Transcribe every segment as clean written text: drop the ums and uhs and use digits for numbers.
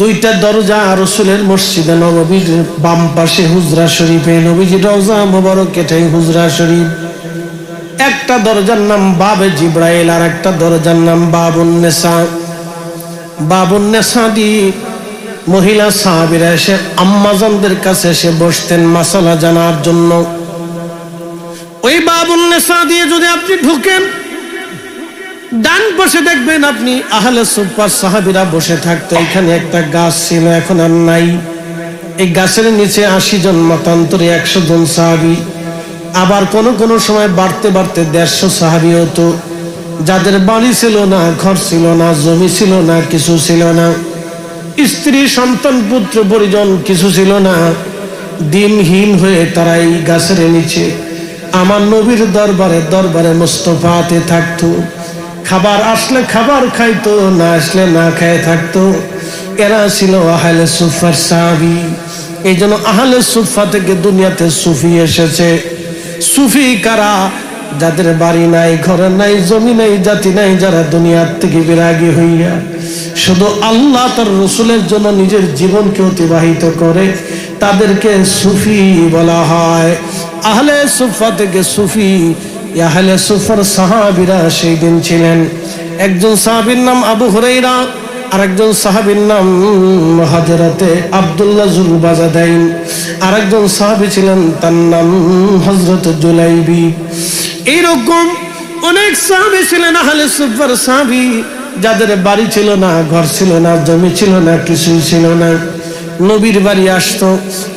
দুইটা দরজা রাসূলের মসজিদে নববীর বাম পাশে হুজরা শরীফে নবীজির রওজা মোবারক, এটাই হুজরা শরীফ। একটা দরজার নাম বাবে জিব্রাইল আর একটা দরজার নাম বাবুন নেসা। বাবুন নেসা দি মহিলা সাহাবীরা এসে আম্মাজানদের কাছে এসে বসতেন মাসালা জানার জন্য। ওই বাবুন নেসা দিয়ে যদি আপনি ঢুকেন, ডান পাশে দেখবেন আপনি আহলে সুফার সাহাবীরা বসে থাকতো। এখানে একটা গাছ ছিল, এখন আর নাই। এই গাছের নিচে 80 জন, মতান্তরে 100 জন সাহাবী। আবার কোন সময় বাড়তে বাড়তে 150 সাহাবী হতো, যাদের বাড়ি ছিল না, ঘর ছিল না, জমি ছিল না, কিছু ছিল না, স্ত্রী সন্তান পুত্র পরিজন কিছু ছিল না, দিনহীন হয়ে তারা এই গাছের নিচে আমার নবীর দরবারে মুস্তাফাতে থাকতো। খাবার আসলে খাবার খাইতো, না আসলে না খেয়ে থাকতো। এরা ছিল আহলে সুফার সাহাবী। এই জন্য আহলে সুফা থেকে দুনিয়াতে সুফি এসেছে। সুফি কারা? যাদের বাড়ি নাই, ঘর নাই, জমি নাই, জাতি নাই, যারা দুনিয়ার থেকে বিরাগী হইয়া শুধু আল্লাহ তার রাসূলের জন্য নিজের জীবনকে অতিবাহিত করে, তাদেরকে সুফি বলা হয়। আহলে সুফা থেকে সুফি। আহলে সুফার সাহাবীরা সেই দিন ছিলেন। একজন সাহাবীর নাম আবু হুরায়রা, আর একজন সাহাবীর নাম হযরতে আব্দুল্লাহ যুল বাজাদাইন, আর একজন সাহাবী ছিলেন তার নাম হযরত জুলাইবি। এইরকম অনেক সাহাবী ছিলেন আহলে সুফার সাহাবী, যাদের বাড়ি ছিল না, ঘর ছিল না, জমি ছিল না, কিছুই ছিল না। নবীর বাড়ি আসতো,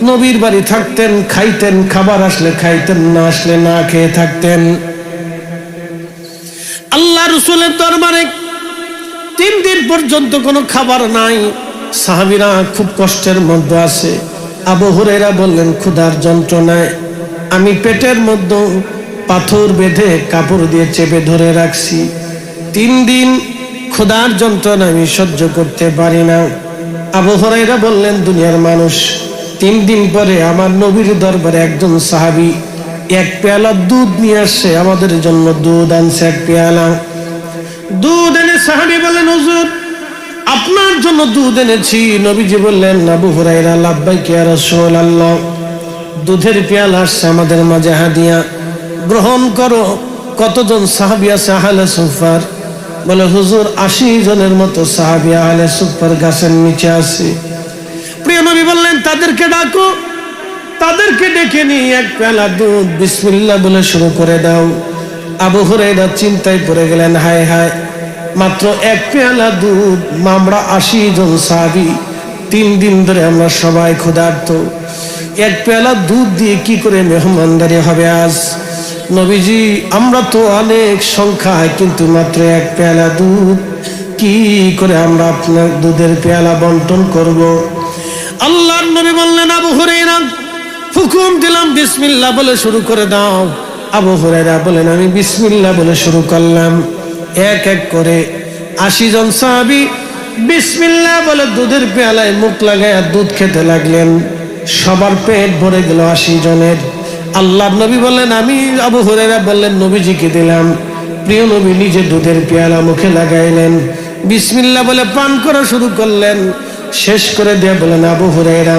নবীর বাড়ি থাকতেন, খাইতেন, খাবার আসলে খাইতেন, না আসলে না খেয়ে থাকতেন। আল্লাহ রাসূলের দরবারে 3 দিন পর্যন্ত কোনো খাবার নাই। সাহাবীরা খুব কষ্টের মধ্যে আছে। আবু হুরায়রা বললেন, ক্ষুধার যন্ত্রণায় আমি পেটের মধ্যে পাথর বেঁধে কাপড় দিয়ে চেপে ধরে রাখছি। 3 দিন ক্ষুধার যন্ত্রণা আমি সহ্য করতে পারি না। আবু হুরায়রা বললেন, দুনিয়ার মানুষ 3 দিন পরে আমার নবীর দরবারে একজন সাহাবী 1 পেয়ালা দুধ নিয়ে আসছে, আমাদের জন্য দুধ আনছে 1 পেয়ালা দুধ এনে সাহাবী বললেন, হুজুর আপনার জন্য দুধ এনেছি। নবীজি বললেন, আবু হুরায়রা লাব্বাইক ইয়া রাসূলুল্লাহ, দুধের পেয়ালা আসছে আমাদের মাঝে হাদিয়া, গ্রহণ করো। কতজন সাহাবী আছে আহলে সুফার? বলে, হুজুর 80 জনের মতো সাহাবী আহলে সুফার গাছের নিচে আছে। প্রিয় নবী বললেন, তাদেরকে ডাকো। তাদেরকে ডেকে নিয়ে 1 পেয়ালা দুধ বিসমিল্লাহ বলে শুরু করে দাও। আবু হুরায়রা চিন্তায় পড়ে গেলেন, হায় হায়, মাত্র 1 পেয়ালা দুধ, আমরা 80 জন সাহাবী, 3 দিন ধরে আমরা সবাই ক্ষুধার্ত, 1 পেয়ালা দুধ দিয়ে কি করে মেহমানদারি হবে আজ? নবীজি, আমরা তো অনেক সংখ্যায়, কিন্তু মাত্র 1 পেয়ালা দুধ, কি করে আমরা আপনার দুধের পেয়ালা বন্টন করব? আল্লাহর নবী বললেন, আবু হুরায়রা হুকুম দিলাম বিসমিল্লাহ বলে শুরু করে দাও। আবু হুরায়রা বলেন, আমি বিসমিল্লাহ বলে শুরু করলাম। 1 এক করে 80 জন সাহাবী বিসমিল্লাহ বলে দুধের পেয়ালায় মুখ লাগায়া দুধ খেতে লাগলেন। সবার পেট ভরে গেল 80 জনের। আল্লাহর নবী বললেন, আমি আবু হুরায়রা বললেন, নবীজিকে দিলাম। প্রিয় নবী নিজে দুধের পেয়ালা মুখে লাগাইলেন, বিসমিল্লাহ বলে পান করা শুরু করলেন। শেষ করে দিয়ে বলেন, আবু হুরায়রা,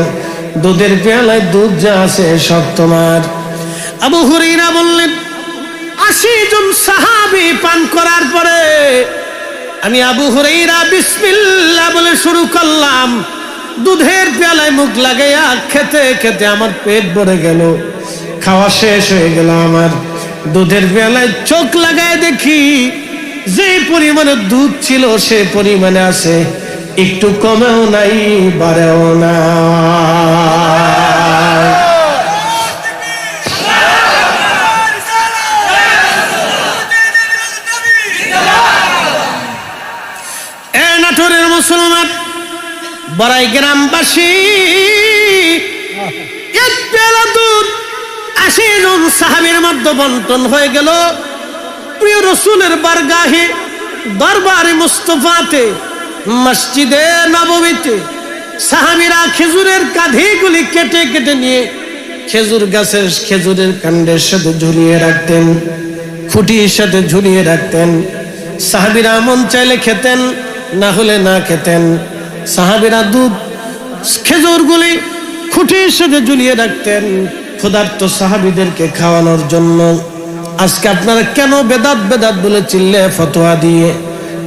দুধের পেয়ালায় দুধ যা আছে সব তোমার। আবু হুরায়রা বললেন, 80 জন সাহাবী পান করার পরে আমি আবু হুরায়রা বিসমিল্লাহ বলে শুরু করলাম। দুধের পেয়ালায় মুখ লাগাইয়া খেতে খেতে আমার পেট ভরে গেল। খাওয়া শেষ হয়ে গেল আমার। দুধের পেয়ালায় চোখ লাগায় দেখি যে পরিমাণে দুধ ছিল সে পরিমাণে আছে, একটু কমেও নাই, বাড়েও না। নাটোরের মুসলমান বড়াই গ্রামবাসী 1 পেয়ালা দুধ 80 জন সাহাবীর মধ্যে বন্টন হয়ে গেল। প্রিয় রাসূলের বারগাহে দরবারে মুস্তাফাতে মসজিদে নববীতে সাহাবীরা খেজুরের কাঁধিগুলি কেটে কেটে নিয়ে খেজুর গাছের খেজুরের কাণ্ডের সাথে ঝুলিয়ে রাখতেন, খুঁটির সাথে ঝুলিয়ে রাখতেন। সাহাবীরা মন চাইলে খেতেন, না হলে না খেতেন। সাহাবীরা দুধ খেজুরগুলি খুঁটির সাথে ঝুলিয়ে রাখতেন ক্ষুধার্ত সাহাবীদেরকে খাওয়ানোর জন্য। আজকে আপনারা কেন বেদাত বেদাত বলে চিল্লে ফতোয়া দিয়ে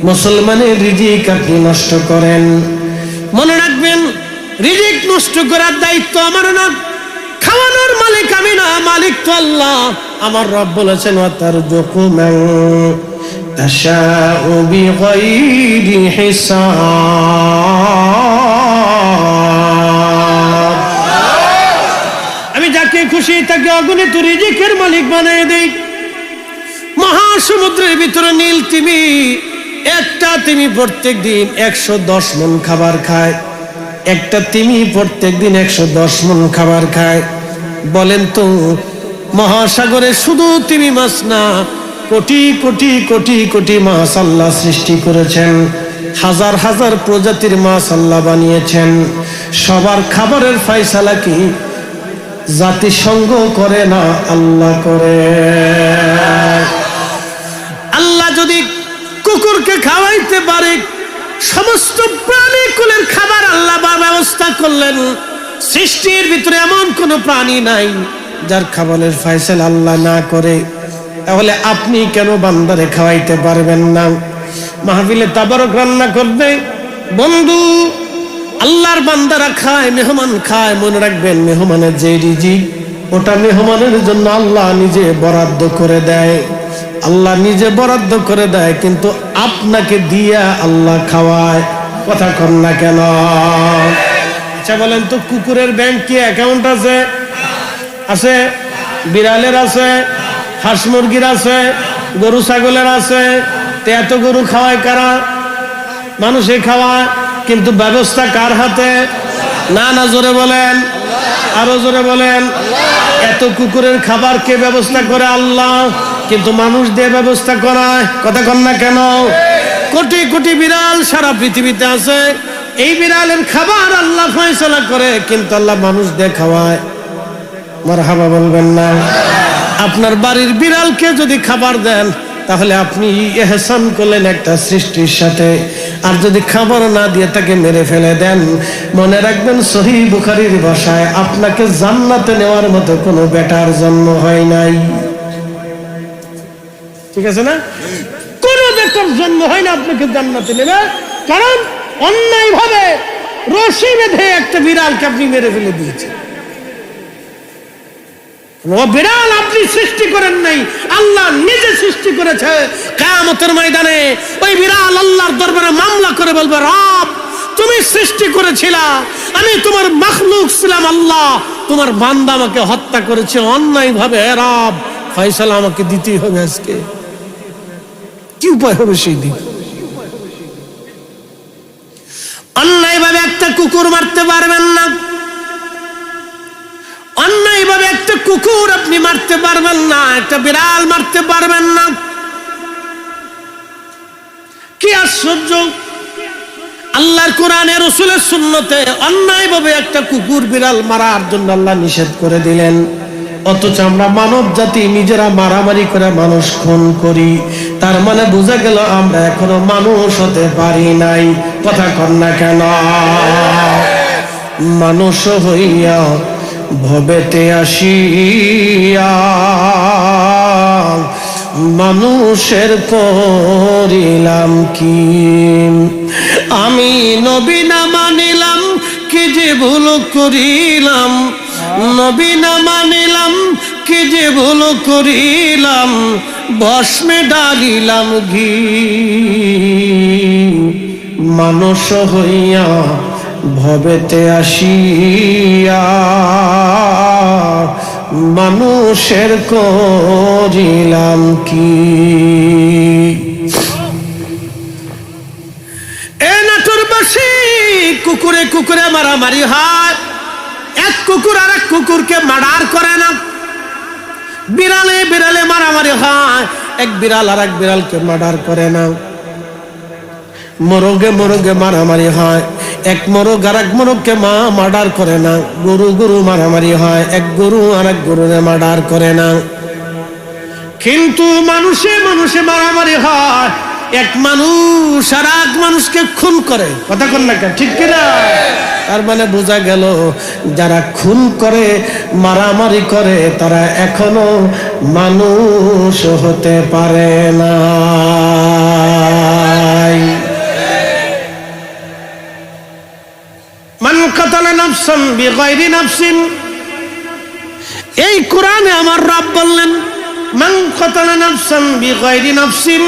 মুসলমানের রিজিক আপনি নষ্ট করেন? মনে রাখবেন, রিজিক নষ্ট করার দায়িত্ব আমার না, খাওয়ানোর মালিক আমি না, মালিক তো আল্লাহ। আমার রব বলেছেন ওয়াতারযুকু মান তাশাউ বিগাইরি হিসাব। আমি যাকে খুশি তাকে অগণিত রিজিকের মালিক বানিয়ে দেই। মহাসমুদ্রের ভিতরে নীল তিমি, একটা তিমি প্রত্যেক দিন 110 মণ খাবার খায়। একটা তিমি প্রত্যেক দিন 110 মণ খাবার খায়। বলেন তো, মহাসাগরে শুধু তিমি মাছ না, কোটি কোটি কোটি কোটি মাছ আল্লাহ সৃষ্টি করেছেন। হাজার হাজার প্রজাতির মাছ আল্লাহ বানিয়েছেন। সবার খাবারের ফয়সালা কি জাতিসংঘ করে না, আল্লাহ করে। আল্লাহ যদি কুকুরকে খাওয়াইতে পারে, সমস্ত প্রাণী কুলের খাবার আল্লাহ ব্যবস্থা করলেন। সৃষ্টির ভিতরে এমন কোন প্রাণী নাই যার খাবারের ফয়সালা আল্লাহ না করে। তাহলে আপনি কেন বান্দারে খাওয়াইতে পারবেন না? মাহফিলে তাবারক রান্না করবে বন্ধু, আল্লাহর বান্দারা খায়, মেহমান খায়। মনে রাখবেন, মেহমানের যে রিজিক ওটা মেহমানের জন্য আল্লাহ নিজে বরাদ্দ করে দেয়। আল্লাহ নিজে বরাদ্দ করে দেয়, কিন্তু আপনাকে দিয়া আল্লাহ খাওয়ায়। কথা কন না কেন? আচ্ছা বলেন তো, কুকুরের ব্যাংক কি অ্যাকাউন্ট আছে? আছে। বিড়ালের আছে, হাঁস মুরগির আছে, গরু ছাগলের আছে। তো এত গরু খাওয়ায় কারা? মানুষে খাওয়ায়, কিন্তু ব্যবস্থা কার হাতে? না না, জোরে বলেন, আরো জোরে বলেন। এত কুকুরের খাবার কে ব্যবস্থা করে? আল্লাহ। কিন্তু মানুষ দিয়ে ব্যবস্থা করায়। কথা কন না কেন? কোটি কোটি বিড়াল সারা পৃথিবীতে আছে, এই বিড়ালের খাবার আল্লাহ ফয়সালা করে, কিন্তু আল্লাহ মানুষ দিয়ে খাওয়ায়। মারহাবা বলবেন না? আপনার বাড়ির বিড়ালকে যদি খাবার দেন, তাহলে আপনি ইহসান করলেন একটা সৃষ্টির সাথে। আর যদি খাবার না দিয়ে তাকে মেরে ফেলে দেন, মনে রাখবেন সহিহ বুখারীর ভাষায়, আপনাকে জান্নাতে নেওয়ার মতো কোনো বেটার জন্ম হয় নাই। ঠিক আছে না? কোন বেটার জন্ম হয় না আপনাকে জান্নাতে নেবে, কারণ অন্যায় ভাবে রশি বেঁধে একটা বিড়ালকে আপনি মেরে ফেলে দিয়েছেন। ও বিড়াল আপনি সৃষ্টি করেন নাই, আল্লাহ নিজে সৃষ্টি করেছে। কিয়ামতের ময়দানে ওই বিড়াল আল্লাহর দরবারে মামলা করে বলবে, রব তুমি সৃষ্টি করেছিলা, আমি তোমার মাখলুক ছিলাম, আল্লাহ তোমার বান্দা আমাকে হত্যা করেছে অন্যায় ভাবে, রব ফয়সালা আমাকে দিতেই হবে। আজকে কি উপায় হবে সেই দিন? অন্যায় ভাবে একটা কুকুর মারতে পারবেন না, অন্যায় ভাবে একটা কুকুর আপনি মারতে পারবেন না, একটা বিড়াল মারতে পারবেন না। কি আশ্চর্য! আল্লাহর কোরআনে, রাসূলের সুন্নতে অন্যায় ভাবে একটা কুকুর বিড়াল মারার জন্য আল্লাহ নিষেধ করে দিলেন। অথচ আমরা মানব জাতি নিজেরা মারামারি করে মানুষ খুন করি। তার মানে বোঝা গেল আমরা এখনো মানুষ হতে পারি নাই। কথা কন না কেন? মানুষ হইয়া ভবেতে আসিয়া মানুষের করিলাম কি? আমি নবী না মানিলাম, কি যে ভুল করিলাম। নবী না মানিলাম, কি যে ভুল করিলাম। ভস্মে ডালিলাম ঘি। মানুষ হইয়া ভবেতে আসিয়া মানুষের করিলাম কি? এ নাটোরবাসী, কুকুরে কুকুরে মারামারি হয়। এক কুকুর আর এক কুকুরকে মার্ডার করে না। বিড়ালে বিড়ালে মারামারি হয়, এক বিড়াল আর এক বিড়ালকে মার্ডার করে না। মোরগে মোরগে মারামারি হয়, এক মোরগ আর এক মোরগকে মার্ডার করে না। গরু গরু মারামারি হয়, এক গরু আর এক গরুরে মার্ডার করে না। কিন্তু মানুষে মানুষে মারামারি হয়, এক মানুষ আর এক মানুষকে খুন করে, কথা কন না কেন, ঠিক কিনা? তার মানে বোঝা গেল যারা খুন করে, মারামারি করে, তারা এখনো মানুষ হতে পারে না। মান কাতালা নাফসান বিগাইরি নাফসিন, এই কোরআনে আমার রব বললেন মান কাতালা নাফসান বিগাইরি নাফসিন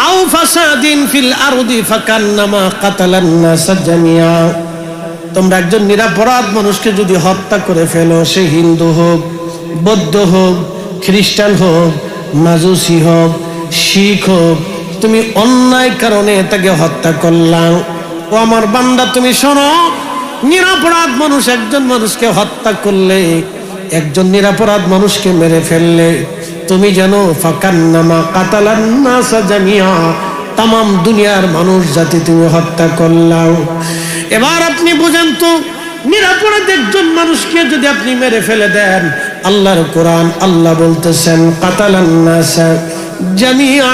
আও ফাসাদিন ফিল আরদি ফাকান্নামা কাতালান নাস জামিয়া। তোমরা একজন নিরপরাধ মানুষকে যদি হত্যা করে ফেলো, সে হিন্দু হোক, বৌদ্ধ হোক, খ্রিস্টান হোক, মাজুসি হোক, শিখ হোক, তুমি অন্যায় কারণে তাকে হত্যা করলাম। ও আমার বান্দা, তুমি শোনো, নিরপরাধ মানুষ একজন মানুষকে হত্যা করলে, একজন নিরপরাধ মানুষকে মেরে ফেললে, তুমি জানো ফাকান্নামা কাতালান নাস জামিয়া, তামাম দুনিয়ার মানুষ জাতি তুমি হত্যা করলাম। এবার আপনি বুঝেন তো, নিরপরাধ একজন মানুষকে যদি আপনি মেরে ফেলে দেন, আল্লাহর কোরআন আল্লাহ বলতেছেন কাতালান নাস জামিয়া,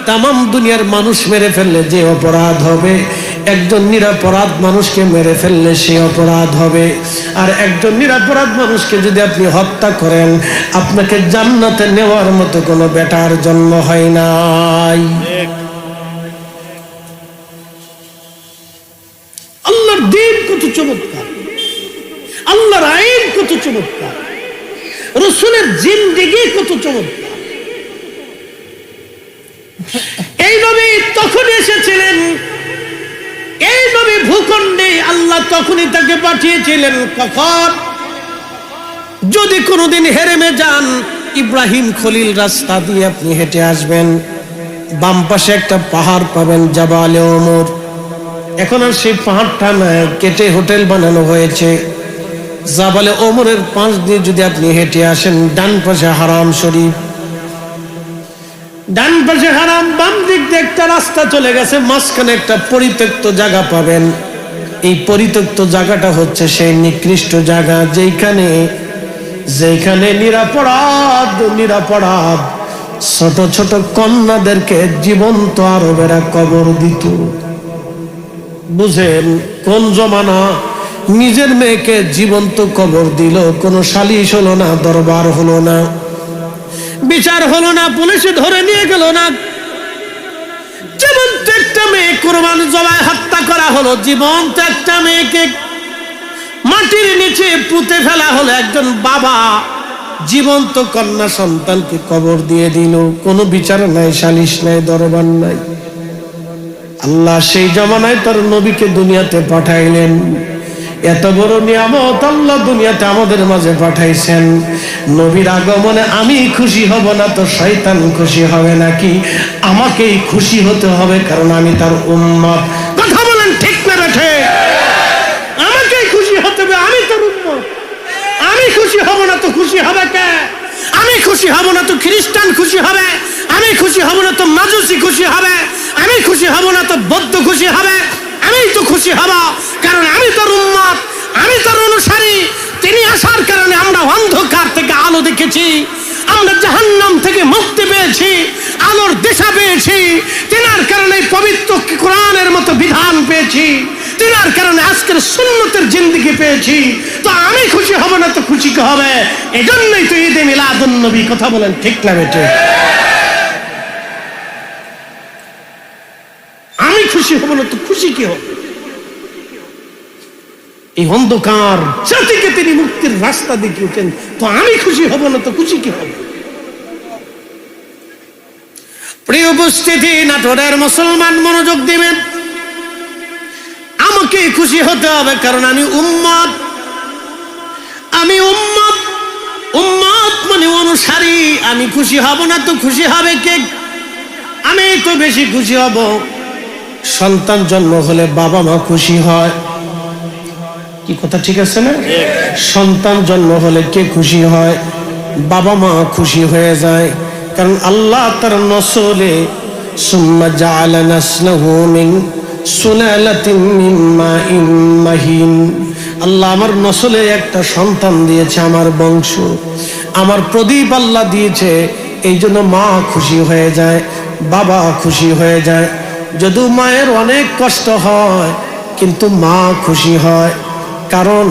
তামাম দুনিয়ার মানুষ মেরে ফেললে যে অপরাধ হবে, একজন নিরপরাধ মানুষকে মেরে ফেললে সে অপরাধ হবে। আর একজন নিরপরাধ মানুষকে যদি আপনি হত্যা করেন, আপনাকে জান্নাতে নেওয়ার মতো কোনো বেটার জন্ম হয় নাই। আল্লাহর দ্বীন কত চমৎকার, আল্লাহর আইন কত চমৎকার, রাসূলের জিন্দেগি কত চমৎকার। এই নবী তখন এসেছিলেন, এই নবী ভূখণ্ডে আল্লাহ তখনই তাকে পাঠিয়েছিলেন। কখন? যদি কোনোদিন হেরেমে যান, ইব্রাহিম খলিল রাস্তা দিয়ে আপনি হেঁটে আসবেন, বাম পাশে একটা পাহাড় পাবেন, জাবালে ওমর। এখন আর সেই পাহাড়টা নয়, কেটে হোটেল বানানো হয়েছে। জাবালে ওমরের পাশ দিয়ে যদি আপনি হেঁটে আসেন, ডান পাশে হারাম শরীফ, ডান পাশে হারাম, বাম দিক দিয়ে একটা রাস্তা চলে গেছে, মাঝখানে একটা পরিত্যক্ত জায়গা পাবেন। এই পরিত্যক্ত জায়গাটা হচ্ছে সেই নিকৃষ্ট জায়গা যেখানে নিরাপরাধ ছোট ছোট কন্যাদেরকে জীবন্ত আরবেরা কবর দিত। বুঝেন কোন জমানা? নিজের মেয়েকে জীবন্ত কবর দিল, কোনো সালিশ হলো না, দরবার হলো না, বিচার হলো না, পুলিশে ধরে নিয়ে গেল না। জীবন্ত একটা মেয়ে কুরবান জবাই হত্যা করা হলো, জীবন্ত একটা মেয়েকে মাটির নিচে পুঁতে ফেলা হলো। একজন বাবা জীবন্ত কন্যা সন্তানকে কবর দিয়ে দিল, কোনো বিচার নাই, সালিশ নাই, দরবার নাই। আল্লাহ সেই জমানায় তার নবীকে দুনিয়াতে পাঠাইলেন। এত বড় নিয়ামত আল্লাহ দুনিয়াতে আমাদের মাঝে পাঠাইছেন। নবীর আগমনে আমি খুশি হব না তো শয়তান খুশি হবে নাকি? আমাকেই খুশি হতে হবে, কারণ আমি তার উম্মত। কথা বলেন ঠিক না বেঠে? আমাকেই খুশি হতে হবে, আমি তার উম্মত। আমি খুশি হব না তো খুশি হবে কে? আমি খুশি হব না তো খ্রিস্টান খুশি হবে, আমি খুশি হব না তো মাজুসি খুশি হবে, আমি খুশি হব না তো বৌদ্ধ খুশি হবে। আমি তো খুশি হব, কারণ আমি তার উম্মত, আমি তার অনুসারী। তিনি আসার কারণে আমরা অন্ধকার থেকে আলো দেখেছি, আমরা জাহান্নাম থেকে মুক্তি পেয়েছি, আলোর দিশা পেয়েছি। তিনার কারণে পবিত্র কোরআনের মতো বিধান পেয়েছি, তিনার কারণে আজকের সুন্নতের জিন্দেগি পেয়েছি। তো আমি খুশি হব না তো খুশি কে হবে? এজন্যই তো ঈদে মিলাদুন নবী। কথা বলেন ঠিক না বেটে? আমি খুশি হব না তো খুশি কি হবে? এই অন্ধকার জাতিকে তিনি মুক্তির রাস্তা দেখিয়েছেন, তো আমি খুশি হব না তো খুশি কি হবে? প্রিয় উপস্থিতি, নাটোরের মুসলমান মনোযোগ দিবেন। আমাকে খুশি হতে হবে, কারণ আমি উম্মত। আমি উম্মত, উম্মত মানে অনুসারী। আমি খুশি হব না তো খুশি হবে কে? আমি তো বেশি খুশি হব। সন্তান জন্ম হলে বাবা মা খুশি হয়, কি কথা ঠিক আছে না? সন্তান জন্ম হলে কে খুশি হয়? বাবা মা খুশি হয়ে যায়, কারণ আল্লাহ তার নসলে সুম্মা জাআলা নাসলাহু মিন সুলালাতিন মিন মাইন মাহিন। আল্লাহ আমার নসলে একটা সন্তান দিয়েছে, আমার বংশ, আমার প্রদীপ আল্লাহ দিয়েছে। এই জন্য মা খুশি হয়ে যায়। বাবা খুশি হয়ে যায়। যদিও মায়ের অনেক কষ্ট হয় কিন্তু মা খুশি হয়, কারণ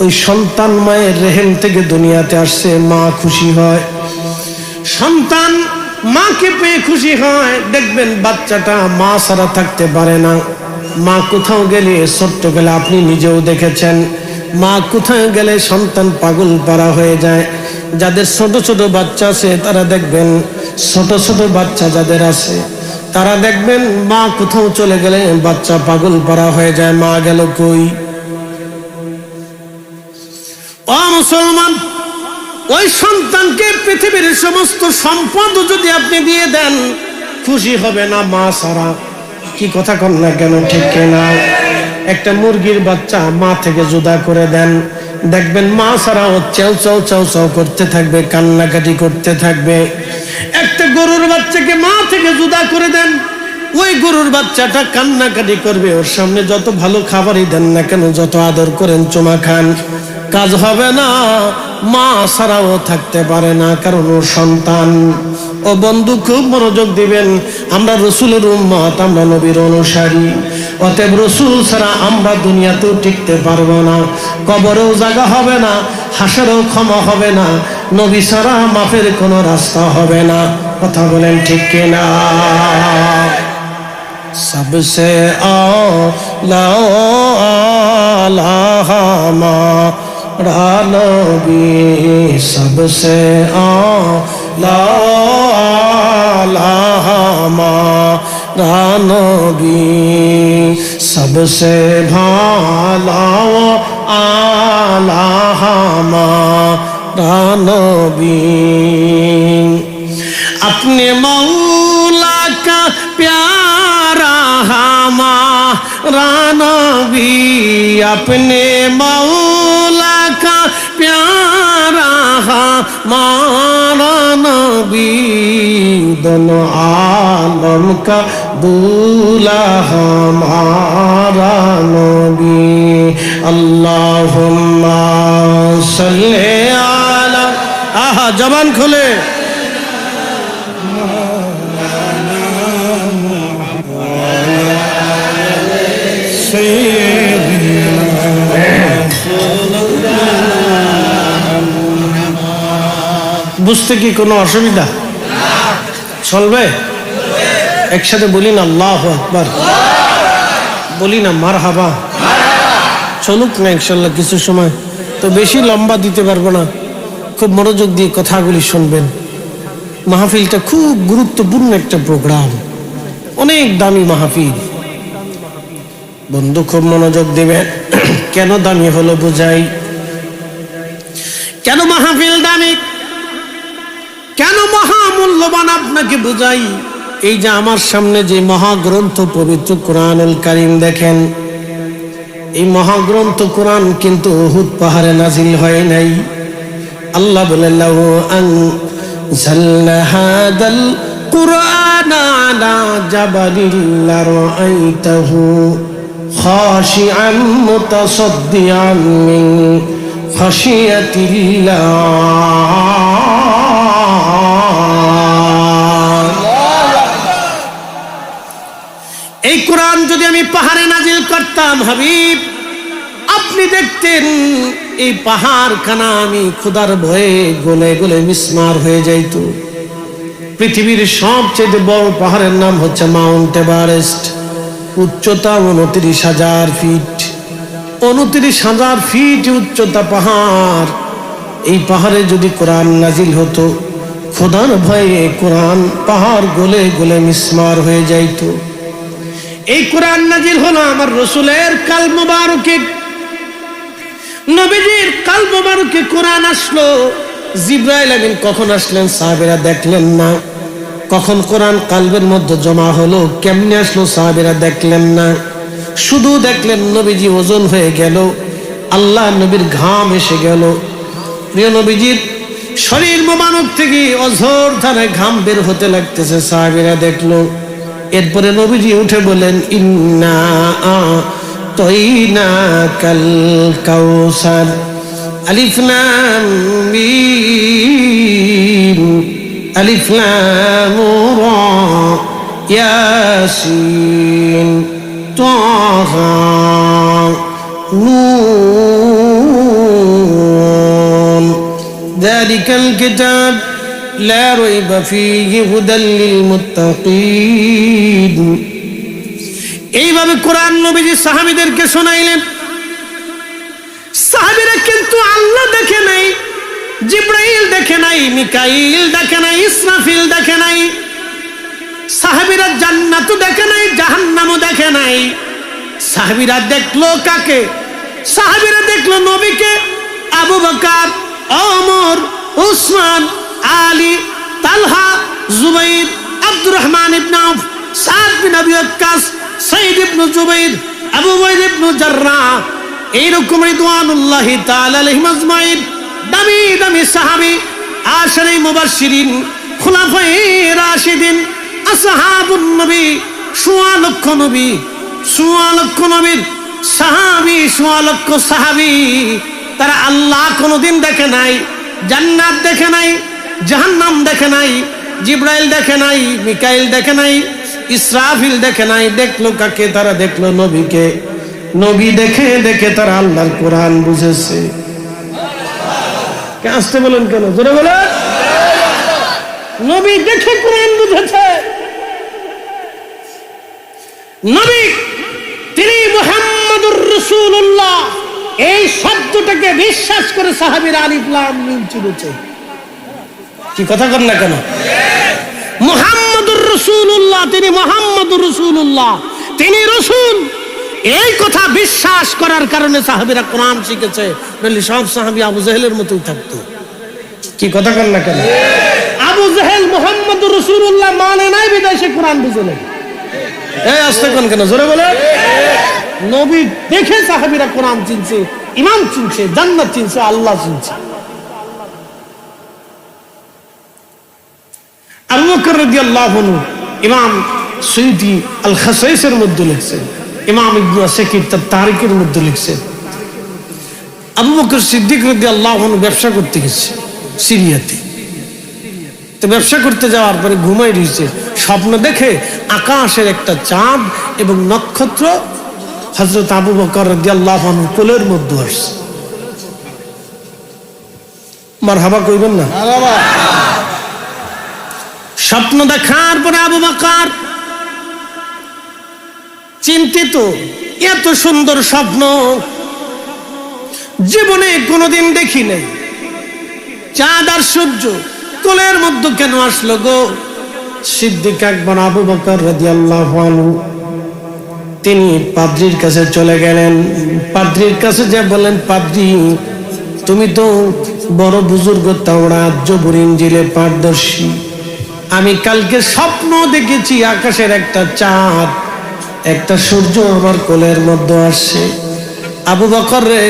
ওই সন্তান মায়ের রেহেম থেকে দুনিয়াতে আসছে, মা খুশি হয়। সন্তান মাকে পেয়ে খুশি হয়। দেখবেন বাচ্চাটা মা ছাড়া থাকতে পারে না। মা কোথাও গেলে, ছোট্ট গেলে আপনি নিজেও দেখেছেন, মা কোথায় গেলে সন্তান পাগল পারা হয়ে যায়। যাদের ছোট ছোট বাচ্চা আছে তারা দেখবেন, ছোট ছোট বাচ্চা যাদের আছে তারা দেখবেন মা কোথাও চলে গেলে বাচ্চা পাগল পারা হয়ে যায়, মা গেল কই। ও মুসলমান, ওই সন্তানকে পৃথিবীর সমস্ত সম্পদ যদি আপনি দিয়ে দেন, খুশি হবে না মা ছাড়া। কি কথা কন না কেন, ঠিক কিনা? একটা মুরগির বাচ্চা মা থেকে জুদা করে দেন, দেখবেন মা ছাড়া ও চাও চাও চাও চাও করতে থাকবে, কান্নাকাটি করতে থাকবে। একটা গরুর বাচ্চাকে মা থেকে জুদা করে দেন, ওই গরুর বাচ্চাটা কান্নাকাটি করবে। ওর সামনে যত ভালো খাবারই দেন না কেন, যত আদর করেন, চুমা খান, কাজ হবে না। মা ছাড়াও থাকতে পারে না, কারণ ওর সন্তান। ও বন্ধু, খুব মনোযোগ দিবেন। আমরা রসুলের উম্মত, আমরা নবীর অনুসারী। অতএব রসুল ছাড়া আমরা দুনিয়াতেও টিকতে পারবো না, কবরেও জায়গা হবে না, হাসরেও ক্ষমা হবে না, নবী ছাড়া মাফের কোনো রাস্তা হবে না। কথা বলেন ঠিক কিনা? सबसे आला हमारा नबी, सबसे आला हमारा नबी, सबसे भाला आला हमारा नबी। अपने मौला का प्यारा हमारा नबी, अपने मौला का प्यारा हमारा नबी, दोनों आलम का दूल्हा हमारा नबी। अल्लाहुम्मा सल्ले अला, आहा जबान खोले, বুঝতে কি কোনো অসুবিধা? চলবে? একসাথে বলি না আল্লাহু আকবার, বলি না মারহাবা। চলুক না ইনশাল্লাহ কিছু সময়, তো বেশি লম্বা দিতে পারবো না, খুব মনোযোগ দিয়ে কথাগুলি শুনবেন। মাহফিলটা খুব গুরুত্বপূর্ণ একটা প্রোগ্রাম, অনেক দামি মাহফিল। বন্ধু খুব মনোযোগ দিবেন। কেন দামি হলো বুঝাই। কেন মাহফিল দামি, কেন মহামূল্যবান আপনাকে বুঝাই। এই যে আমার সামনে যে মহাগ্রন্থ পবিত্র কোরআনুল কারীম দেখেন, এই মহাগ্রন্থ কোরআন কিন্তু উহুদ পাহাড়ে নাজিল হয় নাই। আল্লাহ বলেন লাউ আনজালনা হাদাল কুরআনা আলা জাবালিন লারাআইতাহু খাশিআন মুতাসাদ্দিআন মিন খাশিয়াতিল্লাহ। এই কোরআন যদি আমি পাহাড়ে নাজিল করতাম হাবিব, আপনি দেখতেন এই পাহাড় খানা আমি খোদার ভয়ে গলে গলে মিসমার হয়ে যাইত। পৃথিবীর সবচেয়ে বড় পাহাড়ের নাম হচ্ছে মাউন্ট এভারেস্ট। উচ্চতা 29,000 ফিট। 29,000 ফিট উচ্চতা পাহাড়। এই পাহাড়ে যদি কোরআন নাজিল হতো, খোদার ভয়ে কোরআন পাহাড় গলে গলে মিসমার হয়ে যাইত। এই কোরআন নাজিল হলো আমার রসুলের কাল মুবারকে, নবীজির কাল মুবারকে কোরআন আসলো। জিবরাইল আমিন কখন আসলেন সাহাবীরা দেখলেন না, কখন কোরআন কালবের মধ্যে জমা হলো, কেমনে আসলো সাহাবীরা দেখলেন না। শুধু দেখলেন নবীজি ওজন হয়ে গেল, আল্লাহ নবীর ঘাম এসে গেল। প্রিয় নবীজির শরীর মোবারক থেকে অঝোর ধারে ঘাম বের হতে লাগতেছে, সাহাবীরা দেখলো। এরপরে নবীজি উঠে বলেন ইন্না আ'তাইনাকাল কাউসার, আলিফ লাম মিম। আলিফ লাম রা ইয়াসিন তাহা নুন যালিকাল কিতাব লা রাইবা ফীহি হুদাল লিল মুত্তাকিন। এইভাবে কোরআন নবীজি সাহাবীদেরকে শোনাইলেন। সাহাবীরা কিন্তু আল্লাহ দেখে নাই, জিবরাইল দেখে নাই, মিকাইল দেখে নাই, ইসরাফিল দেখে নাই। সাহাবীরা জান্নাতও দেখে নাই, জাহান্নামও দেখে নাই। সাহাবীরা দেখলো কাকে? সাহাবীরা দেখলো নবীকে। আবু বকর, ওমর, উসমান, আলী, তালহা, জুবাইর, আব্দুর রহমান ইবনে আউফ, সাদ বিন আবি ওয়াক্কাস, সাইদ ইবনে জুবাইর, আবু উবাইদা ইবনে জাররাহ, এইরকম রিদওয়ানুল্লাহি তাআলা আলাইহিম আজমাইন দামি দামি সাহাবী, আশারে মুবাশশিরিন, খুলাফায়ে রাশিদিন, আসহাবুন নবী, সোয়া লক্ষ নবী, সোয়া লক্ষ নবীর সাহাবী, সোয়া লক্ষ সাহাবী। তারা আল্লাহ কোনোদিন দেখে নাই, জান্নাত দেখে নাই, জাহান্নাম দেখে নাই, জিবরাইল দেখে নাই, মিকাইল দেখে নাই, ইসরাফিল দেখে নাই। দেখলো কাকে? তারা দেখলো নবীকে। নবী দেখে দেখে তারা আল্লাহর কোরআন বুঝেছে। আসতে বলেন কেন? জোরে বলেন। নবী দেখে কোরআন বুঝেছে। নবী তিনি মুহাম্মাদুর রাসূলুল্লাহ এই শব্দটাকে বিশ্বাস করে সাহাবীরা আলিফ লাম মিম চিনেছে। কি কথা কর না কেন? মুহাম্মাদুর রাসূলুল্লাহ, তিনি মুহাম্মাদুর রাসূলুল্লাহ, তিনি রাসূল, এই কথা বিশ্বাস করার কারণে সাহাবীরা কোরআন শিখেছে। বলি সব সাহাবী আবু জাহেলের মতোই থাকতো। কি কথা কর না কেন? আবু জাহেল মুহাম্মাদুর রাসূলুল্লাহ মানে নাই, বিদেশে কোরআন বুঝে নাই। এই আসতে কোন কেন? জোরে বলে। নবী দেখে সাহাবীরা কোরআন চিনছে, ইমান চিনছে, জান্নাত চিনছে, আল্লাহ চিনছে। আবু বকর রাদিয়াল্লাহু আনহু ইমাম সুয়ুতি আল খাসাইসের মধ্যে লিখছেন, ইমাম ইবনে আসাকির তার তারিখের মধ্যে লিখছেন, আবু বকর সিদ্দিক রাদিয়াল্লাহু আনহু ব্যবসা করতে গেছে সিরিয়াতে। তো ব্যবসা করতে যাওয়ার পরে ঘুমাই রয়েছে, স্বপ্ন দেখে আকাশের একটা চাঁদ এবং নক্ষত্র হযরত আবু বকর রাদিয়াল্লাহু আনহু কোলের মধ্যে আসছে। মারহাবা কইবেন না? মারহাবা। স্বপ্ন দেখার পরে আবু বকর চিন্তিত, এত সুন্দর স্বপ্ন জীবনে কোনোদিন দেখি নাই। চাঁদ আর সূর্য কোলের মধ্যে কেন আসলো গো? সিদ্দিক আকবর আবু বকর রাদিয়াল্লাহু আনহু তিনি পাদ্রীর কাছে চলে গেলেন। পাদ্রীর কাছে যে বলেন, পাদ্রী তুমি তো বড় বুজুর্গ, তাওরাত জবুর ইনজিলে পারদর্শী। আমি কালকে স্বপ্ন দেখেছি আকাশের একটা চাঁদ, একটা সূর্য আমার কোলের মধ্যে আসছে। আবু বকর রে,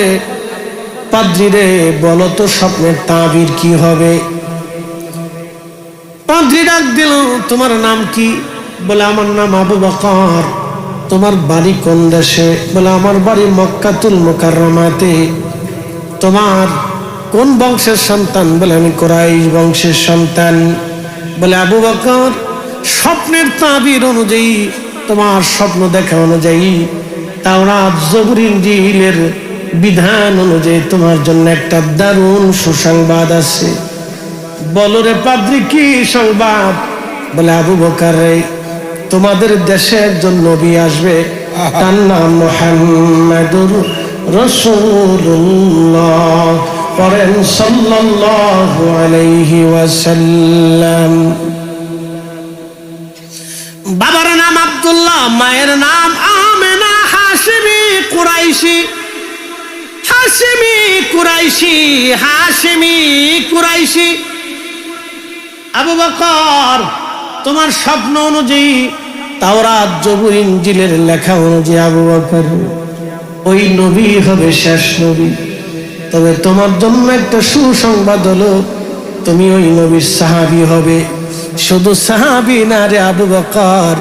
পাদ্রী রে, বলো তো স্বপ্নের তাবির কি হবে? পাদ্রী ডাক দিল, তোমার নাম কি? বলে আমার নাম আবু বকর। তোমার বাড়ি কোন দেশে? বলে আমার বাড়ি মক্কাতুল মুকাররমাতে। তোমার কোন বংশের সন্তান? বলে আমি কুরাইশ বংশের সন্তান। বলে আবু বকর, স্বপ্নের তাবির অনুযায়ী, তোমার স্বপ্ন দেখা অনুযায়ী, তাওরাত জবুর ইনজিলের বিধান অনুযায়ী তোমার জন্য একটা দারুণ সুসংবাদ আছে। বলো রে পাদ্রী, কি সংবাদ? বলে আবু বকর রে, তোমাদের দেশে একজন নবী আসবে, তার নাম মুহাম্মাদুর রাসূলুল্লাহ। পড়েন সাল্লাল্লাহু আলাইহি ওয়াসাল্লাম। বাবার নাম আব্দুল্লাহ, মায়ের নাম আমেনা, হাশিমি কুরাইশি, হাশিমি কুরাইশি, হাশিমি কুরাইশি। আবু বকর, তোমার স্বপ্ন অনুযায়ী, তাওরাত জবুর ইনজিলের লেখা অনুযায়ী আবু বকর ওই নবী হবে শেষ নবী। তবে তোমার জন্য একটা সুসংবাদ হলো, তুমি ওই নবীর সাহাবী হবে। শুধু সাহাবী না রে আবু বকর,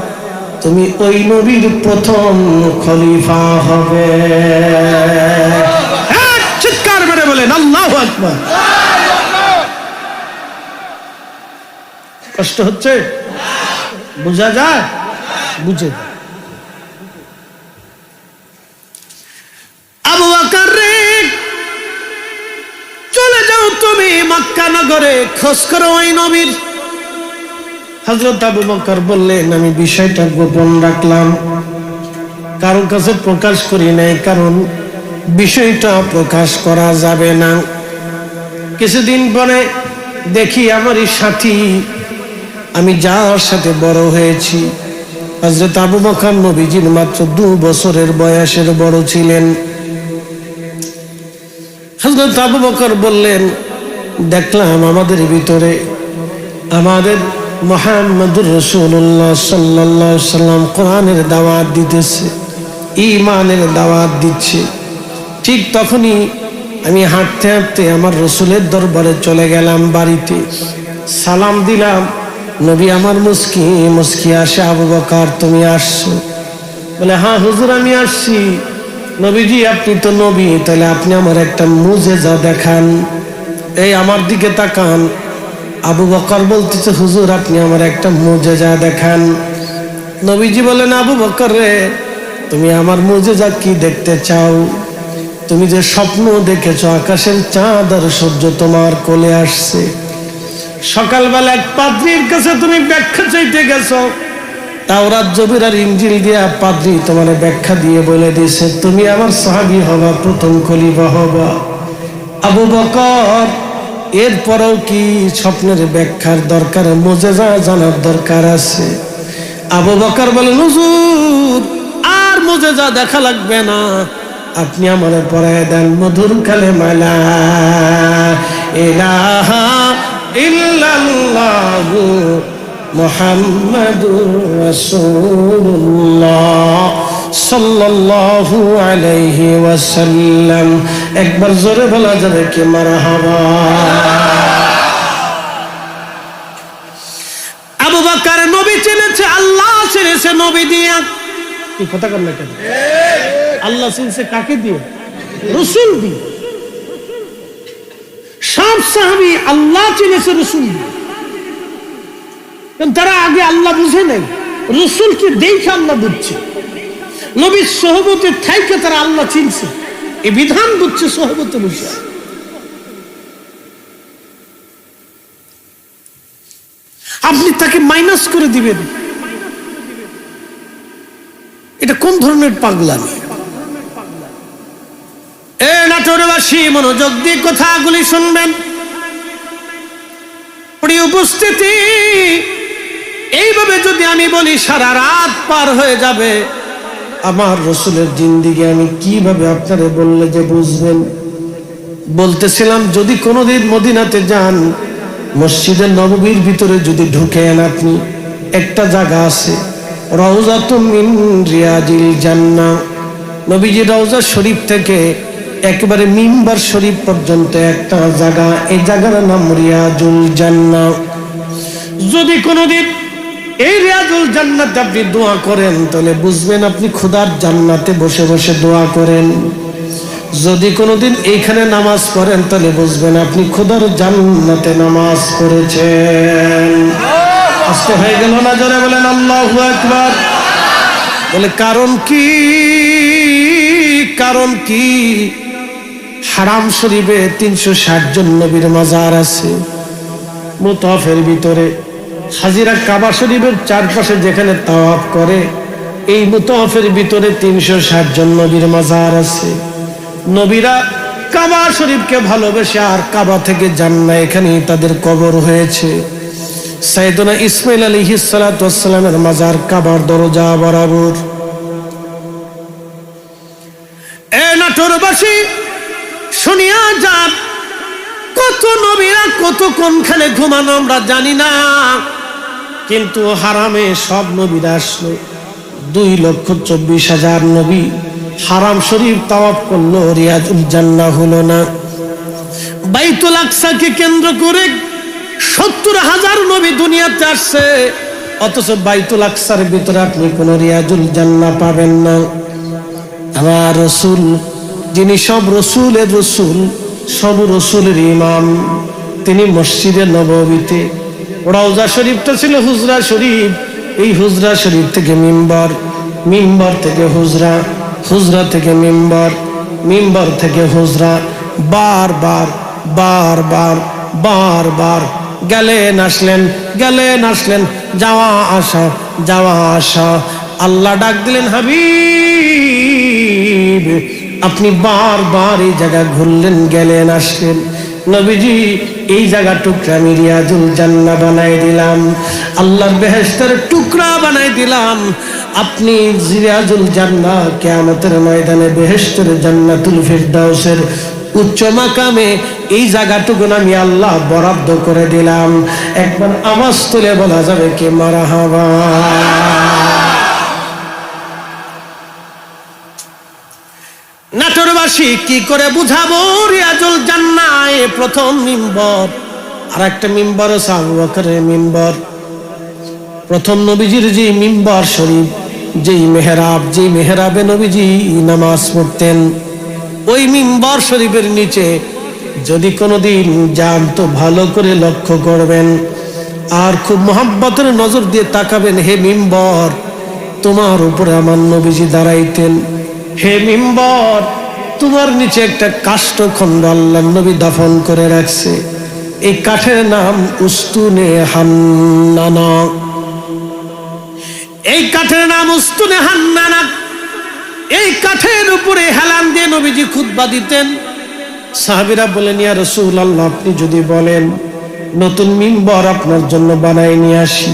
তুমি ওই নবীর প্রথম খলিফা হবে। চিৎকার করে বলেন আল্লাহু আকবার। কষ্ট হচ্ছে? বোঝা যায়? বুঝে যায়। আবু বকর রে, চলে যাও তুমি মক্কা নগরে, খোঁজ করো ওই নবীর। হযরত আবু বকর বললেন, আমি বিষয়টা গোপন রাখলাম, কারোর কাছে প্রকাশ করি নাই, কারণ বিষয়টা প্রকাশ করা যাবে না। কিছুদিন পরে দেখি আমারই সাথী, আমি যার সাথে বড় হয়েছি, হযরত আবু বকর নবীজির মাত্র 2 বছরের বয়সের বড় ছিলেন। হযরত আবু বকর বললেন, দেখলাম আমাদের ভিতরে আমাদের মুহাম্মদুর রাসূলুল্লাহ সাল্লাল্লাহু আলাইহি ওয়াসাল্লাম কোরআনের দাওয়াত দিতেছে, ঈমানের দাওয়াত দিচ্ছে। ঠিক তখনই আমি হাঁটতে হাঁটতে আমার রসুলের দরবারে চলে গেলাম, বাড়িতে সালাম দিলাম। নবী আমার মুস্কি মুস্কি আসে, আবু বকর তুমি আসছো? বলে, হ্যাঁ হুজুর আমি আসছি। নবীজি আপনি তো নবী, তাহলে আপনি আমার একটা মুজেজা দেখান। এই আমার দিকে তাকান। আবু বকর বলতেছে, হুজুর আপনি আমার একটা মুজেজা দেখান। নবীজি বলেন, আবু বকর রে, তুমি আমার মুজেজা কি দেখতে চাও? তুমি যে স্বপ্ন দেখেছো আকাশের চাঁদ আর সূর্য তোমার কোলে আসছে, সকালবেলা এক পাদ্রীর কাছে তুমি ব্যাখ্যা চাইতে গেছো, তাওরাত জবির আর ইনজিল দিয়া পাদ্রী তোমার ব্যাখ্যা দিয়ে বলে দিয়েছে তুমি আমার সাহাবী হবা, প্রথম খলিফা হবা। আবু বকর, এরপরেও কি স্বপ্নের ব্যাখ্যার দরকার, মুজেজা জানার দরকার আছে? আবু বকর বলেন, হুজুর আর মুজেজা দেখা লাগবে না, আপনি আমার পড়ায় দেন মধুর কালেমা লা ইলাহা ইল্লাল্লাহু মুহাম্মাদুর রাসূলুল্লাহ সাল্লাল্লাহু আলাইহি ওয়াসাল্লাম। একবার জোরে বলা যাবে কি মারহাবা? আবু বকর নবী চিনেছে, আল্লাহ চিনেছে নবী দিয়া। কি কথা কর না কেন? আল্লাহ চিনছে কাকে দিয়ে? রসুল দিয়ে। সব সাহাবী আল্লাহ চিনেছে রসুল দিয়ে, তারা আগে আল্লাহ বুঝে নাই, রসুলকে দেখে আল্লাহ বুঝছে। নবীর সোহবতে থাইকে তারা আল্লাহ চিনছে, এই বিধান বুঝছে সোহবতে বসে। আপনি তাকে মাইনাস করে দিবেন, এটা কোন ধরনের পাগলামি? নাটোরবাসী মনোযোগ দিয়ে কথাগুলি শুনবেন। প্রিয় উপস্থিতি, এইভাবে যদি আমি বলি সারা রাত পার হয়ে যাবে। আমার রসুলের জিন্দিগি আমি কিভাবে আপনারে বললে যে বুঝবেন? বলতেছিলাম, যদি কোনোদিন মদিনাতে যান, মসজিদের নববীর ভিতরে যদি ঢুকেন, আপনি একটা জায়গা আছে রওজাতুম মিন রিয়াজিল জান্নাহ, নবীজি রওজা শরীফ থেকে একেবারে মিম্বার শরীফ পর্যন্ত একটা জায়গা, এই জায়গার নাম রিয়াজুল জান্নাহ। যদি কোনোদিন এই রিয়াজুল জান্নাতে আপনি দোয়া করেন, তাহলে বুঝবেন আপনি খোদার জান্নাতে বসে বসে দোয়া করেন। যদি কোনোদিন এইখানে নামাজ পড়েন, তাহলে বুঝবেন আপনি খোদার জান্নাতে নামাজ পড়েছেন। আস্তে হয়ে গেল না? জোরে বলেন আল্লাহু আকবার। বলে কারণ কি? কারণ কি? হারাম শরীফে 360 জন নবীর মাজার আছে। মুতাফের ভিতরে হাজিরা কাবা শরীফের চারপাশে যেখানে তাওয়াফ করে, এই মুতাফের ভিতরে 360 জন নবীর মাজার আছে। নবীরা কাবা শরীফকে ভালোবেসে আর কাবা থেকে যান না, এখানেই তাদের কবর হয়েছে। সাইয়েদনা ইসমাইল আলাইহিস সালাতু ওয়াস সালামের মাজার কাবার দরজা বরাবর। এ নাটোরবাসী শুনিয়া যান, কত নবীরা কত কোনখানে ঘুমানো আমরা জানি না, কিন্তু হারামে সব নবীরা আসলো। 2,24,000 নবী হারাম শরীফ তাওয়াফ করলো, রিয়াজুল জান্নাহ হলো না। বাইতুল আকসাকে কেন্দ্র করে 70,000 নবী দুনিয়াতে আসছে, অথচ বাইতুল আকসার ভিতরে আপনি কোন রিয়াজুল জান্নাহ পাবেন না। আমার রসুল, যিনি সব রসুলের রসুল, সব রসুলের ইমাম, তিনি মসজিদে নববীতে রওজা শরীফটা ছিল হুজরা শরীফ, এই হুজরা শরীফ থেকে মিম্বর, মিম্বর থেকে হুজরা, হুজরা থেকে মিম্বর, মিম্বর থেকে হুজরা, বারবার বারবার বারবার গেলেন আসলেন, গেলেন আসলেন, যাওয়া আসা, যাওয়া আসা। আল্লাহ ডাক দিলেন, হাবিব আপনি বারবার এই জায়গা ঘুরলেন, গেলেন আসলেন, নবীজি এই জায়গা টুকরা আমি রিয়াজুল জান্নাহ বানাই দিলাম, আল্লাহর বেহেশতের টুকরা বানাই দিলাম। আপনি রিয়াজুল জান্নাহ কিয়ামতের ময়দানে বেহেশতের জান্নাতুল ফিরদাউসের উচ্চ মাকামে এই জায়গাটুকু আমি আল্লাহ বরাদ্দ করে দিলাম। একবার আওয়াজ তুলে বলা যাবে কি মারহাবা। নাটোরবাসী কি করে বুঝাবো রিয়াজুল জান্নাহ প্রথম মিম্বর, আর একটা মিম্বর আছে আবু বকরের মিম্বর। প্রথম নবীজির যে মিম্বর শরীফ, যেই মেহরাব, যেই মেহরাবে নবীজি নামাজ পড়তেন, ওই মিম্বর শরীফের নিচে যদি কোনোদিন যান তো ভালো করে লক্ষ্য করবেন আর খুব মহব্বতের নজর দিয়ে তাকাবেন। হে মিম্বর, তোমার উপরে আমার নবীজি দাঁড়াইতেন। হে মিম্বর, তোমার নিচে একটা কাষ্ঠখণ্ড আল্লাহর নবী দাফন করে রাখছে, এই কাঠের নাম উস্তুনে হান্নানা। এই কাঠের নাম উস্তুনে হান্নানা। এই কাঠের উপরে হেলান দিয়ে নবীজি খুতবা দিতেন। সাহাবীরা বলেন, ইয়া রাসূলুল্লাহ আপনি যদি বলেন নতুন মিম্বর আপনার জন্য বানাই নিয়ে আসি।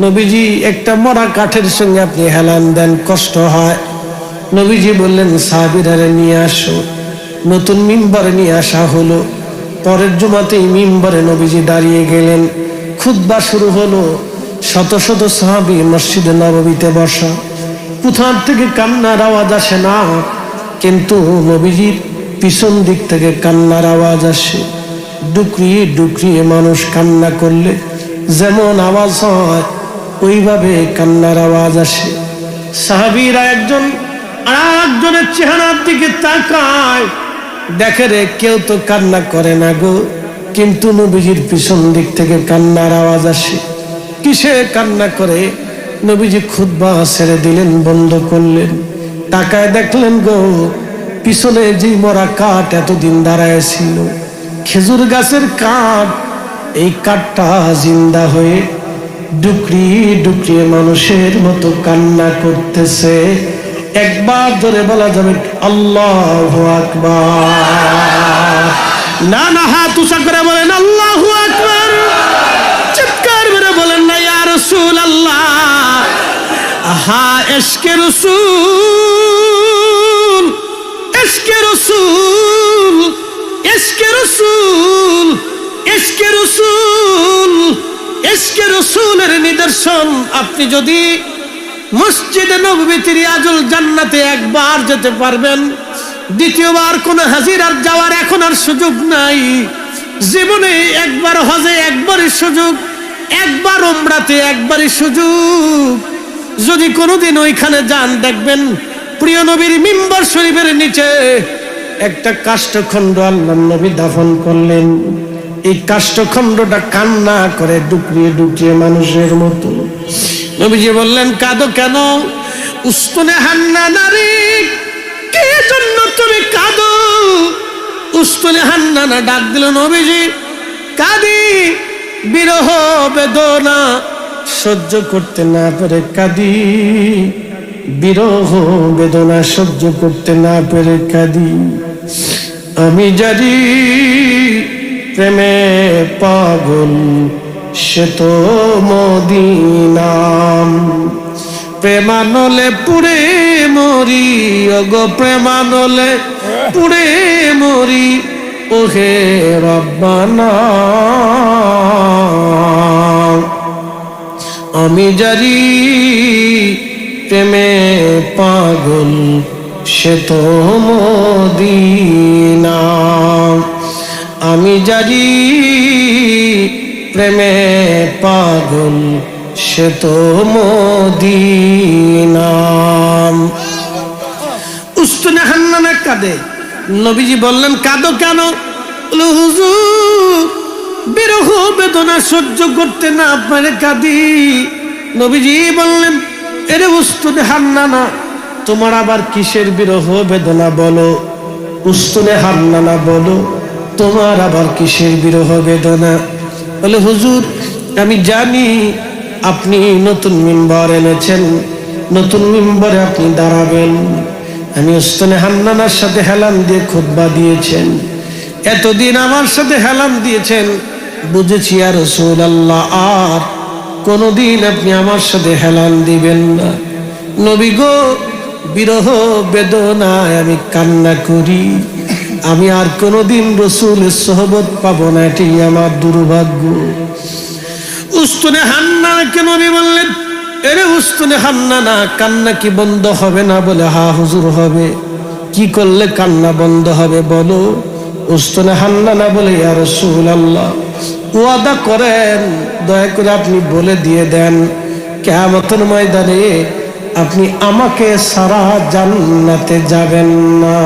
নবীজি একটা মরা কাঠের সঙ্গে আপনি হেলান দেন, কষ্ট হয়। নবীজি বললেন সাহাবীরা নিয়ে আসো। নতুন মিম্বরে নিয়ে আসা হলো। পরের জুমাতেই মিম্বরে নবীজি দাঁড়িয়ে গেলেন, খুতবা শুরু হলো। শত শত সাহাবী মসজিদে নববীতে বসা, কোথার থেকে কান্নার আওয়াজ আসে না, কিন্তু নবীজির পিছন দিক থেকে কান্নার আওয়াজ আসে। ডুকরিয়ে ডুকরিয়ে মানুষ কান্না করলে যেমন আওয়াজ হয় ওইভাবে কান্নার আওয়াজ আসে। সাহাবীরা একজন আর একজনের চেহারার দিকে তাকায়, দেখে রে কেউ তো কান্না করে না গো, কিন্তু নবীজির পিছন দিক থেকে কান্নার আওয়াজ আসে। কিসে কান্না করে? নবীজি খুতবা ছেড়ে দিলেন, বন্ধ করলেন, তাকায় দেখলেন গো পিছনে যে মরা কাঠ এতদিন দাঁড়ায় ছিল, খেজুর গাছের কাঠ, এই কাঠটা জিন্দা হয়ে ডুকরিয়ে ডুকরিয়ে মানুষের মতো কান্না করতেছে। একবার ধরে বলা যাবে আল্লাহু আকবার। না না, হাত উঁচা করে বলেন আল্লাহু আকবার। চিৎকার করে বলেন না ইয়া রাসূলুল্লাহ। আহা, ইশকে রাসূল, ইশকে রাসূল, ইশকে রাসূল, ইশকে রাসূল, ইশকে রাসূলের নিদর্শন। আপনি যদি মসজিদে নববীতে রিয়াজুল জান্নাতে একবার যেতে পারবেন, দ্বিতীয়বার কোন হাজিরার যাওয়ার এখন আর সুযোগ নাই। জীবনে একবার হজে একবারই সুযোগ, একবার উমরাতে একবারই সুযোগ। যদি কোনোদিন ওইখানে যান, দেখবেন প্রিয় নবীর মিম্বর শরীফের নিচে একটা কাষ্ঠখণ্ড আল্লাহর নবী দাফন করলেন। এই কাষ্ঠখণ্ডটা কান্না করে ডুকরিয়ে ডুকরিয়ে মানুষের মতো। নবীজি বললেন, কাঁদো কেন? উস্তুনে হান্নানা রে, কে জন্য তুমি কাঁদো? উস্তুনে হান্নানা ডাক দিল, নবীজি কাঁদি, বিরহ বেদনা সহ্য করতে না পেরে কাঁদি, বিরহ বেদনা সহ্য করতে না পেরে কাঁদি। আমি জানি প্রেমে পাগল সে তো মদিনাম, প্রেমানলে পুড়ে মরি, ওগো প্রেমানলে পুড়ে মরি, ওহে রব্বানা। আমি জানি প্রেমে পাগল সে তো মদিনা, আমি জানি প্রেমে পাগল সে তো মদিনা। উস্তুনে হান্নানা কাঁদে। নবীজি বললেন, কাঁদো কেন? হুজুর বিরহ বেদনা সহ্য করতে না পারে কাঁদি। নবীজি বললেন, এরে উস্তুনে হান্নানা, তোমার আবার কিসের বিরহ বেদনা বলো? উস্তুনে হান্নানা বলো, তোমার আবার কিসের বিরহ বেদনা? বলে, হুজুর আমি জানি আপনি নতুন মিম্বর এনেছেন, নতুন মিম্বরে আপনি দাঁড়াবেন। আমি উস্তুনে হান্নানার সাথে হেলান দিয়ে খুতবা দিয়েছেন, এতদিন আমার সাথে হেলান দিয়েছেন, বুঝেছি ইয়া রাসূলুল্লাহ আর কোনদিন আপনি আমার সাথে হেলান দিবেন না। নবী গো, বিরহ বেদনায় আমি কান্না করি, আমি আর কোনদিন রাসূলের সোহবত পাবো না, এটি আমার দুর্ভাগ্য। উস্তুনে হান্নানাকে নবী বললেন, এরে উস্তুনে হান্নানা, কান্না কি বন্ধ হবে না? বলে, হা হুজুর হবে। কি করলে কান্না বন্ধ হবে বলো? উস্তুনে হান্নানা বলে, ইয়া রাসূলুল্লাহ ওয়াদা করেন, দয়া করে আপনি বলে দিয়ে দেন, কিয়ামতের ময়দানে আপনি আমাকে সারা জান্নাতে যাবেন না।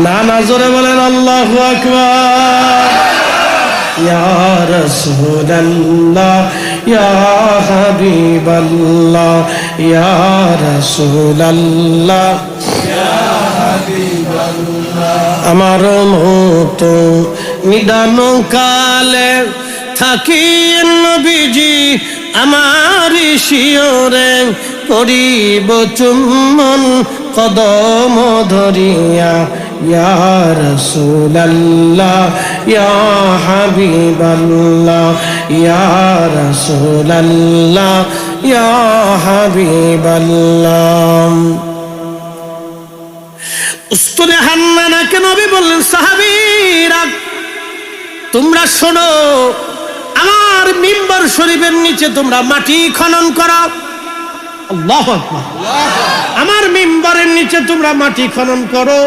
না না, জোরে বলেন আল্লাহু আকবার। ইয়া রাসূলুল্লাহ, ইয়া হাবিবাল্লাহ, ইয়া রাসূলুল্লাহ, ইয়া হাবিবাল্লাহ। আমার মতো নিদান কালে থাকি নবীজি আমার শিয়রে, করিব চুম্বন কদম ধরিয়া, ইয়া রাসূলুল্লাহ, ইয়া হাবিবাল্লাহ, ইয়া রাসূলুল্লাহ, ইয়া হাবিবাল্লাহ। উস্তুনে হান্নানাকে নবী বললেন, সাহাবীরা তোমরা শোনো, আমার মিম্বর শরীফের নিচে তোমরা মাটি খনন করো। আল্লাহু আকবার। আমার মিম্বরের নিচে তোমরা মাটি খনন করো।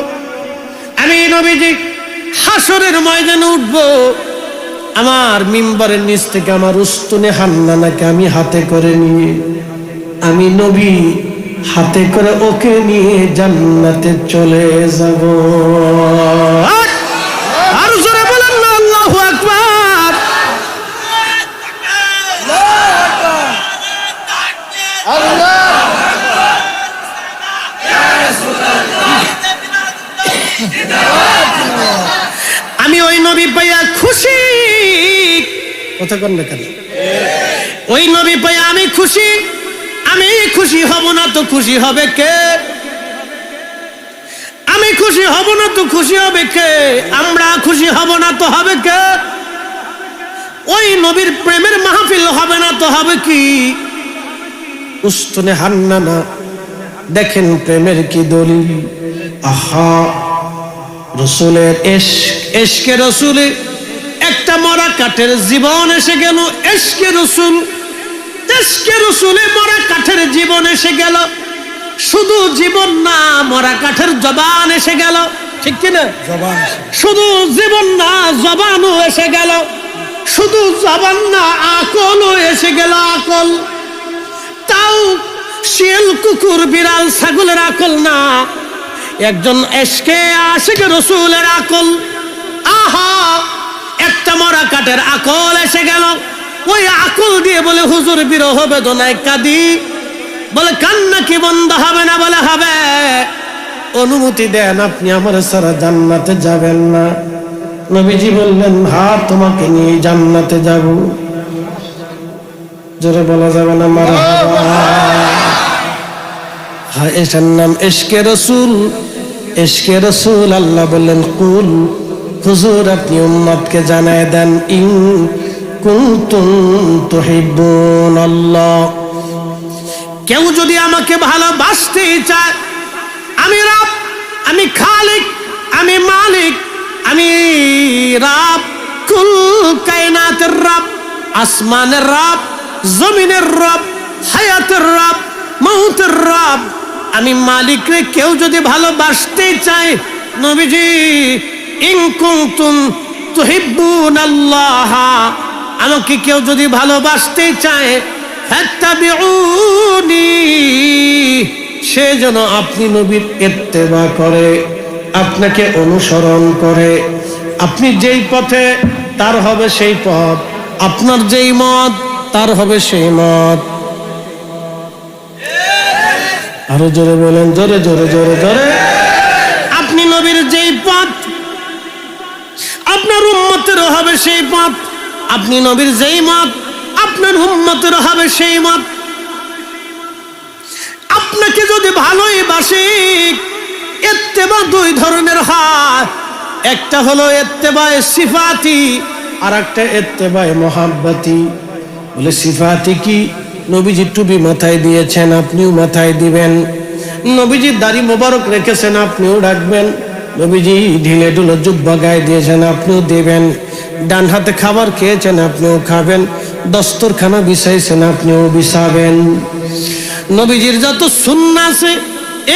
আমি নবীজি হাসরের ময়দানে উঠবো, আমার মিম্বরের নিচ থেকে আমার উস্তুনে হান্নানাকে আমি হাতে করে নিয়ে, আমি নবী হাতে করে ওকে নিয়ে জান্নাতে চলে যাব। আর জোরে বলেন না আল্লাহু আকবার। আমি ওই নবী পাইয়া খুশি, কথা কন না কেন? ওই নবী পাইয়া আমি খুশি। আমি খুশি হব না তো খুশি হবে কে? আমি খুশি হব না তো খুশি হবে কে? আমরা খুশি হব না তো হবে কে? ওই নবীর প্রেমের মাহফিল হবে না তো হবে কি? উস্তুনে হান্নানা দেখেন প্রেমের কি দলিল। আহা, রসুলের এশকে রসুলে একটা মরা কাঠের জীবন এসে গেল। এশকে রসুল, এশকে রসুলে মরা কাঠের জীবন এসে গেল। শুধু জীবন না, মরা কাঠের জবান এসে গেল। ঠিক কিনা? শুধু জীবন না, জবানও এসে গেল। শুধু জবান না, আকলও এসে গেল। আকল তাও শিয়াল, কুকুর, বিড়াল, ছাগলের আকল না, একজন এশকে আশিক রসুলের আকল। আহা, একটা মরা কাঠের আকল এসে গেল। ওই আকল দিয়ে বলে, হুজুর বিরহ বেদনায় কাঁদি। বলে, কান্না কি বন্ধ হবে না? বলে, হবে। অনুমতি দেন, আপনি আমার সারা জান্নাতে যাবেন না? নবীজি বললেন, হ্যাঁ তোমাকে নিয়ে জান্নাতে যাব। জোরে বলা যাবে না মারহাবা? হ্যাঁ, এটার নাম ইশকে রাসূল। ইশকে রাসূল। আল্লাহ বললেন, কুল, হুজুর আপনি উম্মতকে জানায় দেন, ইন কুনতুম তুহিব্বুনাল্লাহ, কেউ যদি আমাকে ভালোবাসতে চায়, আমি রব, আমি খালিক, আমি মালিক, আমি রব, কুল কায়নাতের রব, আসমানের রব, জমিনের রব, হায়াতের রব, মউতের রব, আমি মালিক রে কেউ যদি ভালোবাসতে চায়, নবীজি ইন কুনতুম তুহিব্বুনাল্লাহ, আমাকে কেউ যদি ভালোবাসতে চায়, ফাত্তাবিউনি, সে যেন আপনি নবীর ইত্তেবা করে, আপনাকে অনুসরণ করে। আপনি যেই পথে তার হবে সেই পথ, আপনার যেই মত তার হবে সেই মত। আরো জোরে বলেন, জোরে জোরে জোরে জোরে। আপনি নবীর যেই পথ আপনার উম্মতের হবে সেই পথ, আপনি নবীর যেই মত আপনার উম্মতের হবে সেই মত। আপনাকে যদি ভালোই বাসি, ইত্তেবা দুই ধরনের হয়, একটা হলো ইত্তেবায়ে সিফাতি আর একটা ইত্তেবায়ে মুহাব্বতি। বলে সিফাতি কি? নবীজি টুপি মাথায় দিয়েছেন, আপনিও মাথায় দিবেন। নবীজি দাড়ি মোবারক রেখেছেন, আপনিও রাখবেন। নবীজি ঢিলে ঢুলো জুব্বা গায়ে দিয়েছেন, আপনিও দেবেন। ডান হাতে খাবার খেয়েছেন, আপনিও খাবেন। দস্তরখানা বিছাইছেন, আপনিও বিছাবেন। নবীজির যত সুন্নাহ আছে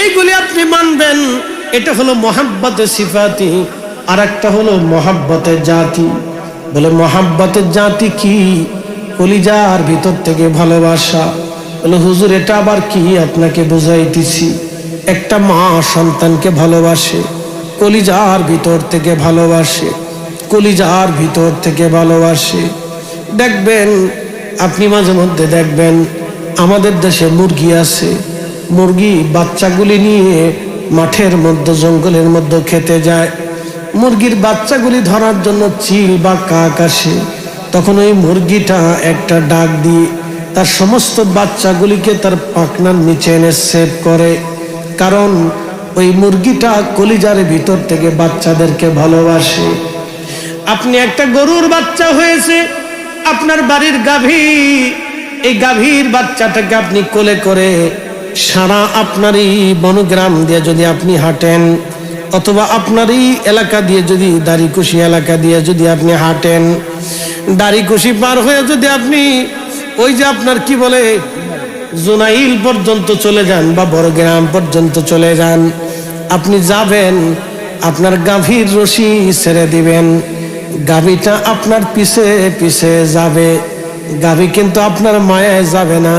এইগুলি আপনি মানবেন। এটা হলো মুহাব্বতে সিফাতি, আর একটা হলো মুহাব্বতে জাতি। বলে মুহাব্বতের জাতি কি? কলিজার ভিতর থেকে ভালোবাসা। বলে হুজুর এটা আবার কি? আপনাকে বুঝাইতেছি। একটা মা সন্তানকে ভালোবাসে, কলিজার ভিতর থেকে ভালোবাসে, কলিজার ভিতর থেকে ভালোবাসে। দেখবেন আপনি মাঝে মধ্যে দেখবেন আমাদের দেশে মুরগি আছে, মুরগি বাচ্চাগুলি নিয়ে মাঠের মধ্যে জঙ্গলের মধ্যে খেতে যায়। মুরগির বাচ্চাগুলি ধরার জন্য চিল বা কাক আসে, তখন ওই মুরগিটা একটা ডাক দিয়ে তার সমস্ত বাচ্চাগুলিকে তার পাখনার নিচে এনে সেভ করে। কারণ ওই মুরগিটা কলিজার ভিতর থেকে বাচ্চাদেরকে ভালোবাসে। আপনি একটা গরুর বাচ্চা হয়েছে, আপনার বাড়ির গাভী, এই গাভীর বাচ্চাটাকে আপনি কোলে করে সারা আপনার এই বনগ্রাম দিয়ে যদি আপনি হাঁটেন, অথবা আপনার এই এলাকা দিয়ে যদি দাড়িকুশি এলাকা দিয়ে যদি আপনি হাঁটেন, দাড়িকুশি পার হয়ে যদি আপনি ওই যে আপনার কি বলে জুনাইল পর্যন্ত চলে যান বা বড়গ্রাম পর্যন্ত চলে যান, আপনি যাবেন, আপনার গাভীর রশি ছেড়ে দিবেন, গাভীটা আপনার পিছে পিছে যাবে। গাভী কিন্তু আপনার মায়ায় যাবে না।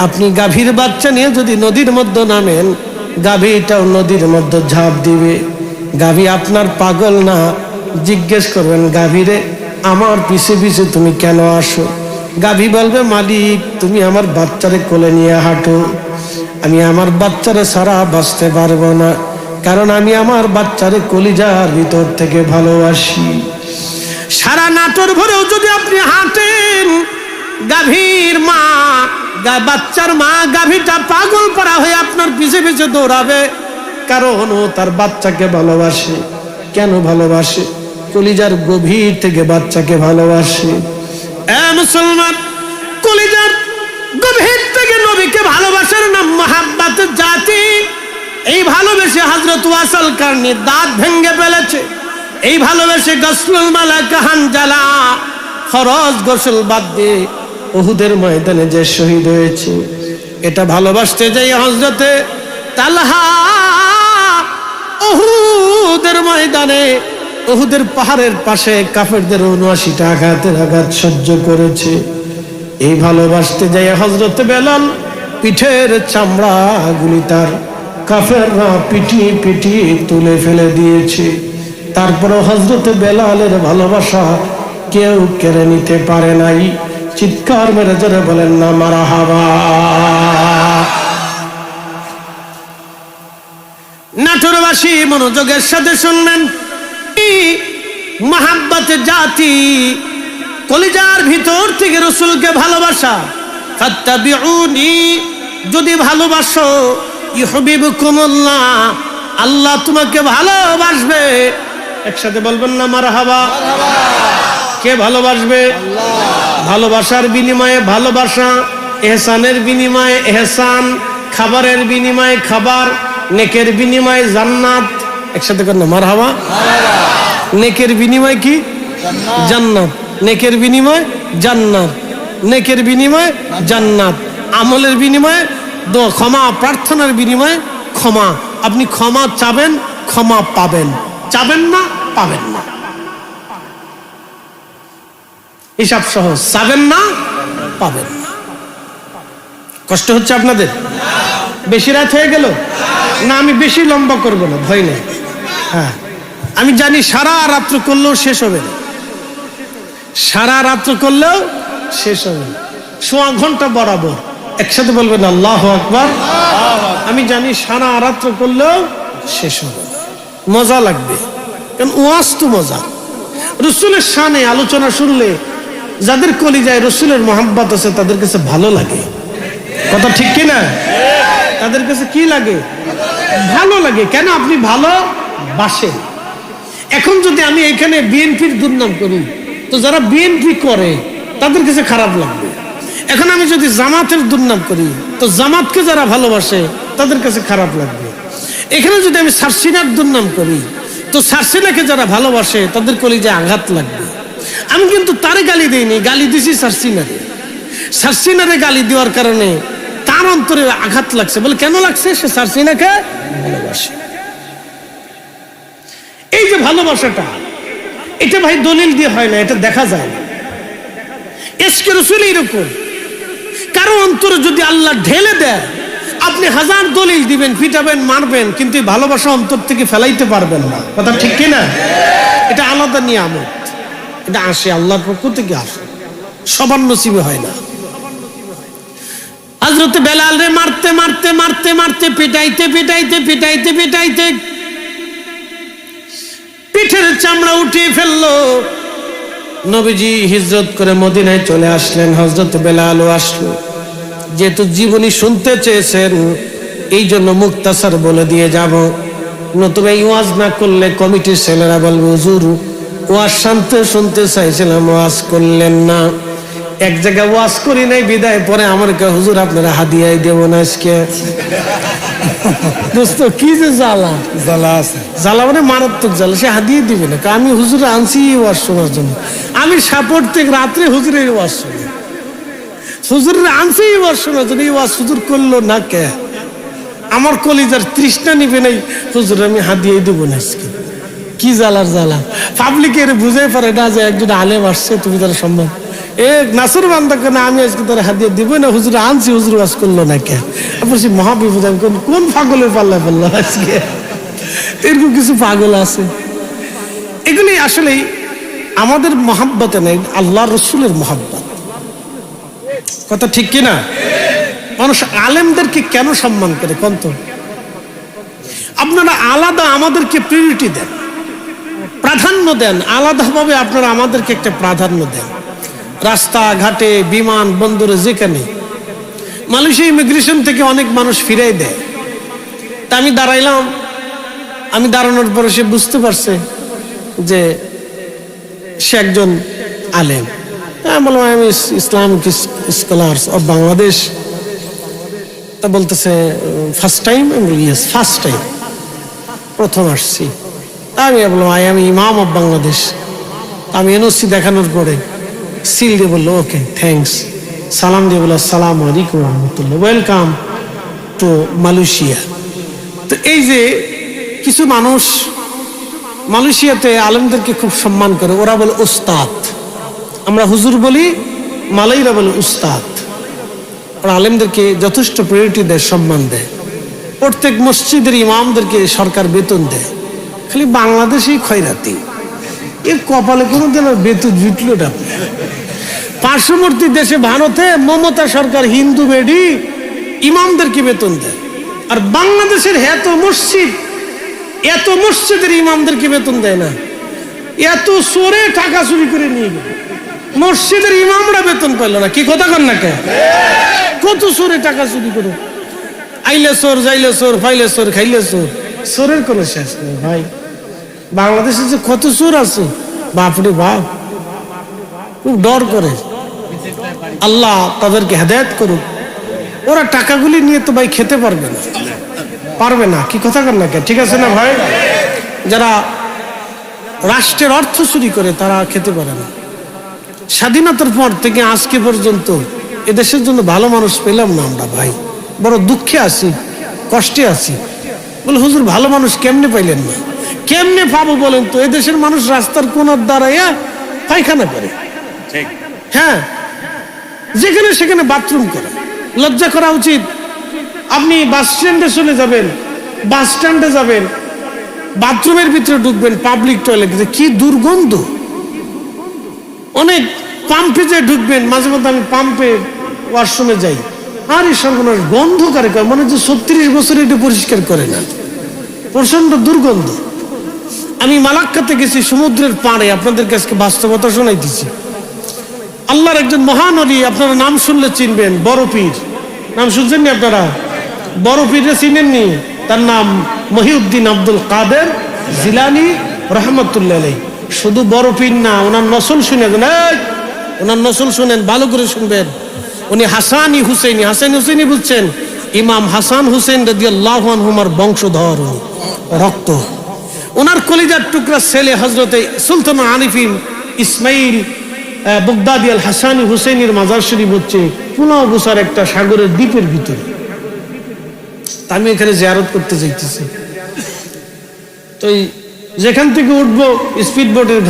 আপনি গাভীর বাচ্চা নিয়ে যদি নদীর মধ্যে নামেন, গাভীটাও নদীর মধ্যে ঝাঁপ দিবে। গাভী আপনার পাগল না। জিজ্ঞেস করবেন গাভীরে, আমার পিছে পিছে তুমি কেন আসো? গাভী বলবে, মালিক তুমি আমার বাচ্চারে কোলে নিয়ে হাঁটো, আমি আমার বাচ্চারে ছাড়া বাঁচতে পারবো না, কারণ আমি আমার বাচ্চারে কলিজার ভিতর থেকে ভালোবাসি। সারা নাটোর ভরেও যদি আপনি হাঁটেন, গাভীর মা, বাচ্চার মা গাভীটা পাগল করা হয়ে আপনার পিছে পিছে দৌড়াবে, কারণ ও তার বাচ্চাকে ভালোবাসে। কেন ভালোবাসে? কলিজার গভীর থেকে বাচ্চাকে ভালোবাসে। মুসলমান, কলিজার গভীর থেকে নবীকে ভালোবাসার নাম মুহাব্বতের জাতি। এই ভালোবেসে হযরত ওয়াসিল কারনী দাঁত ভেঙে ফেলেছে। এই ভালোবেসে গসলুল মালাকা হানজালা ফরজ গোসল বাদ দিয়ে উহুদের ময়দানে যে শহীদ হয়েছে, এটা ভালোবাসতে যাই হযরতে তালহা উহুদের ময়দানে, উহুদের পাহাড়ের পাশে কাফেরদের ৭৯টা আঘাতের আঘাত সহ্য করেছে। এই ভালোবাসতে যাই হযরতে বেলাল পিঠের চামড়াগুলি তার কাফেররা পিটিয়ে পিটিয়ে তুলে ফেলে দিয়েছে। তারপরে হযরতে বেলালের ভালোবাসা কেউ কেড়ে নিতে পারে নাই। চিৎকার মেরে জোরে বলেন না মারহাবা। নাটোরবাসী মনোযোগের সাথে শুনবেন, মুহাব্বতের জাতি, কলিজার ভিতর থেকে রাসূলকে ভালোবাসা। ফাত্তাবিউনি, যদি ভালোবাসো, ইউহিব্বুকুমুল্লাহ, আল্লাহ তোমাকে ভালোবাসবে। একসাথে বলবেন না মারহাবা। কে ভালোবাসবে? ভালোবাসার বিনিময়ে ভালোবাসা, ইহসানের বিনিময়ে ইহসান, খাবারের বিনিময়ে খাবার, নেকের বিনিময়ে জান্নাত। একসাথে করেন না মারহাবা। নেকের বিনিময় কি? জান্নাত। নেকের বিনিময় জান্নাত, নেকের বিনিময়ে জান্নাত, আমলের বিনিময়ে ক্ষমা, প্রার্থনার বিনিময়ে ক্ষমা। আপনি ক্ষমা চাবেন, ক্ষমা পাবেন, চাবেন না, পাবেন না। হিসাব সহজ, চাবেন না, পাবেন না। কষ্ট হচ্ছে আপনাদের? বেশি রাত হয়ে গেল না? আমি বেশি লম্বা করব না, ভয় নেই। হ্যাঁ, আমি জানি সারা রাত্র করলেও শেষ হবে না, সারা রাত্র করলেও শেষ হবে না, সোয়া ঘন্টা বরাবর একসাথে বলবেন আল্লাহু আকবার। আমি জানি সারা রাত্র করলেও শেষ হবে না, মজা লাগবে, কারণ ওয়াজ তো মজা। রসুলের শানে আলোচনা শুনলে যাদের কলিজায় রসুলের মোহাব্বত আছে তাদের কাছে ভালো লাগে, কথা ঠিক কিনা? তাদের কাছে কি লাগে? ভালো লাগে। কেন? আপনি ভালো বাসেন। এখন যদি আমি এখানে বিএনপির দুর্নাম করি তো যারা বিএনপি করে তাদের কাছে খারাপ লাগবে। এখন আমি যদি জামাতের দুর্নাম করি তো জামাতকে যারা ভালোবাসে তাদের কাছে খারাপ লাগবে। এখানে যদি আমি সারসিনার দুর্নাম করি তো সারসিনাকে যারা ভালোবাসে তাদের কলিজায় আঘাত লাগবে। আমি কিন্তু তারে গালি দিইনি, গালি দিছি সারসিনারে। সারসিনারে গালি দেওয়ার কারণে তার অন্তরে আঘাত লাগছে। বলে কেন লাগছে? সে সারসিনাকে ভালোবাসে। এই যে ভালোবাসাটা, এটা ভাই দলিল দিয়ে হয় না, এটা দেখা যায় না। ইশকে রাসূল এরকম, কারো অন্তরে যদি আল্লাহ ঢেলে দেয়, আপনি হাজার দলিল দিবেন, পিটাবেন, মারবেন, কিন্তু ভালোবাসা অন্তর থেকে ফেলাইতে পারবেন না, কথা ঠিক কিনা? এটা আলাদা নিয়ামত, এটা আসে আল্লাহর পক্ষ থেকে, আসে, সবার নসিবে হয় না। হযরত বেলাল রে মারতে মারতে মারতে মারতে পিটাইতে পিটাইতে পিটাইতে পিটাইতে পিঠের চামড়া উঠিয়ে ফেললো। নবীজি হিজরত করে মদিনায় চলে আসলেন, হযরত বেলালও আসলো। যেহেতু জীবনী শুনতে চেয়েছেন এই জন্য মুক্তাসার বলে দিয়ে যাব, নতুবা এই ওয়াজ না করলে কমিটির ছেলেরা বলবে হুজুর ওয়াজ শুনতে চাইছিলাম, ওয়াজ করলেন না। এক জায়গায় ওয়াজ করি নাই বিদায়, পরে আমার কে হুজুর আপনারা হাদিয়াই দেব না আজকে। দোস্ত কি যে জ্বালা, জ্বালা আছে, জ্বালা মানে মারাত্মক জ্বালা। সে হাদিয়ে দিবে না, আমি হুজুর আনছি এই ওয়াজ শোনার জন্য। আমি সাপোর্ট থেকে রাত্রে হুজুরের ওয়াজ শুনি, হুজুরের আনছি এই ওয়াজ শোনার জন্য। এই ওয়াজ হুজুর করলো না কে? আমার কলিজার তৃষ্ণা নিবে নাই, হুজুর আমি হাদিয়াই দেবো না আজকে। কি জ্বালার জ্বালা! পাবলিকের বুঝাই পারে না যে একজন আলেম আসছে, তুমি তার সম্মান এ নাসুর বান্দা কেন আমি আজকে তার হাদিয়া দিব না, হুজুর আনছি, হুজুর ওয়াজ করলো না কে? তারপর সে মহাবিপদ, আমি কোন পাগলের পাল্লা পড়লো আজকে? এরকম কিছু পাগল আছে। এগুলি আসলে আমাদের মহাব্বতে নেই, আল্লাহ রসুলের মহাব্বত, কথা ঠিক কিনা? মানুষ আলেমদেরকে কেন সম্মান করে কোন তো? আপনারা আলাদা আমাদেরকে প্রায়োরিটি দেন, প্রাধান্য দেন, আলাদাভাবে আপনারা আমাদেরকে একটা প্রাধান্য দেন। রাস্তাঘাটে, বিমান বন্দরে, যেখানে মালয়েশিয়া ইমিগ্রেশন থেকে অনেক মানুষ ফিরাই দেয়। তা আমি দাঁড়াইলাম, আমি দাঁড়ানোর পরে সে বুঝতে পারছে যে সে একজন আলেম। আমি বললাম আমি ইসলামিক স্কলার্স অফ বাংলাদেশ। তা বলতেছে first time? Yes first time, প্রথম আসছি। আমি বললাম আই এম ইমাম অফ বাংলাদেশ। আমি এনওসি দেখানোর পরে সিল দিয়ে বললো ওকে থ্যাংকস, সালাম দিয়ে বললো আসসালামু আলাইকুম রহমতুল্লাহ, ওয়েলকাম টু মালয়েশিয়া। তো এই যে কিছু মানুষ মালয়েশিয়াতে আলেমদেরকে খুব সম্মান করে, ওরা বলে উস্তাদ, আমরা হুজুর বলি, মালয়ীরা বলে উস্তাদ। ওরা আলেমদেরকে যথেষ্ট প্রায়োরিটি দেয়, সম্মান দেয়। প্রত্যেক মসজিদের ইমামদেরকে সরকার বেতন দেয়। খালি বাংলাদেশেই খয়রাতি, এর কপালে কোনোদিন বেতন জুটলো না। পার্শ্ববর্তী দেশে ভারতে মমতা সরকার হিন্দু বেডি ইমামদেরকে বেতন দেয়, আর বাংলাদেশের এত মসজিদের ইমামদেরকে বেতন দেয় না। এত চোরে টাকা চুরি করে নিয়ে গেল, মসজিদের ইমামরা বেতন পেল না। কি কথা কন না কে? কত চোরে টাকা চুরি করে, আইলে চোর, যাইলে চোর, ফাইলে চোর, খাইলে চোর, চোরের কোনো শেষ নেই ভাই। বাংলাদেশে যে কত চোর আছে, বাপরে বাপ, খুব ডর করে। আল্লাহ তাদেরকে হেদায়েত করুক। ওরা টাকাগুলি নিয়ে তো ভাই খেতে পারবে না, কি কথা কর না কে? ঠিক আছে না ভাই? যারা রাষ্ট্রের অর্থ চুরি করে তারা খেতে পারে না। স্বাধীনতার পর থেকে আজকে পর্যন্ত এদেশের জন্য ভালো মানুষ পেলাম না আমরা ভাই, বড় দুঃখে আছি, কষ্টে আছি। বলে হুজুর ভালো মানুষ কেমনে পাইলেন না? কেমনে পাবো বলেন তো? এদেশের মানুষ রাস্তার কোনার দাঁড়াইয়া পায়খানা করে, হ্যাঁ, যেখানে সেখানে বাথরুম করে। লজ্জা করা উচিত। আপনি বাস স্ট্যান্ডে চলে যাবেন, বাস স্ট্যান্ডে যাবেন, বাথরুমের ভিতরে ঢুকবেন, পাবলিক টয়লেটে কি দুর্গন্ধ। অনেক পাম্পে যে ঢুকবেন, মাঝে মধ্যে আমি পাম্পে ওয়াশরুমে যাই, আর এই সর্বনাশ গন্ধ কারে করে, মনে হচ্ছে 36 বছরে এটা পরিষ্কার করে না, প্রচন্ড দুর্গন্ধ। আমি মালাক্কাতে গেছি সমুদ্রের পাড়ে, আপনাদের কাছে বাস্তবতা শোনাইতেছি। আল্লাহর একজন মহান ওলি, আপনারা নাম শুনলে চিনবেন, বড় পীর। নাম শুনছেন নি আপনারা? বড় পীরে চিনেননি? তার নাম মহিউদ্দিন আব্দুল কাদের জিলানী রহমতুল্লাহ আলাইহি। শুধু বড় পীর না, ওনার নসল শুনেন, ওনার নসল শুনেন, ভালো করে শুনবেন। উনি হাসানি হুসেইনি, হাসান হুসেইনি বুঝছেন, ইমাম হাসান হুসেইন রাদিয়াল্লাহু আনহুমার বংশধর, রক্ত। ওনার কলিজার টুকরা ছেলে হযরতে সুলতান আরিফিন ইসমাইল বগদাদি আল হাসানি হুসেইনের মাজার শরীফ হচ্ছে 15 বছর একটা সাগরের দ্বীপের ভিতরে। আমি এখানে জিয়ারত করতে যাইতেছি, তো যেখান থেকে উঠবো স্পিড বোটের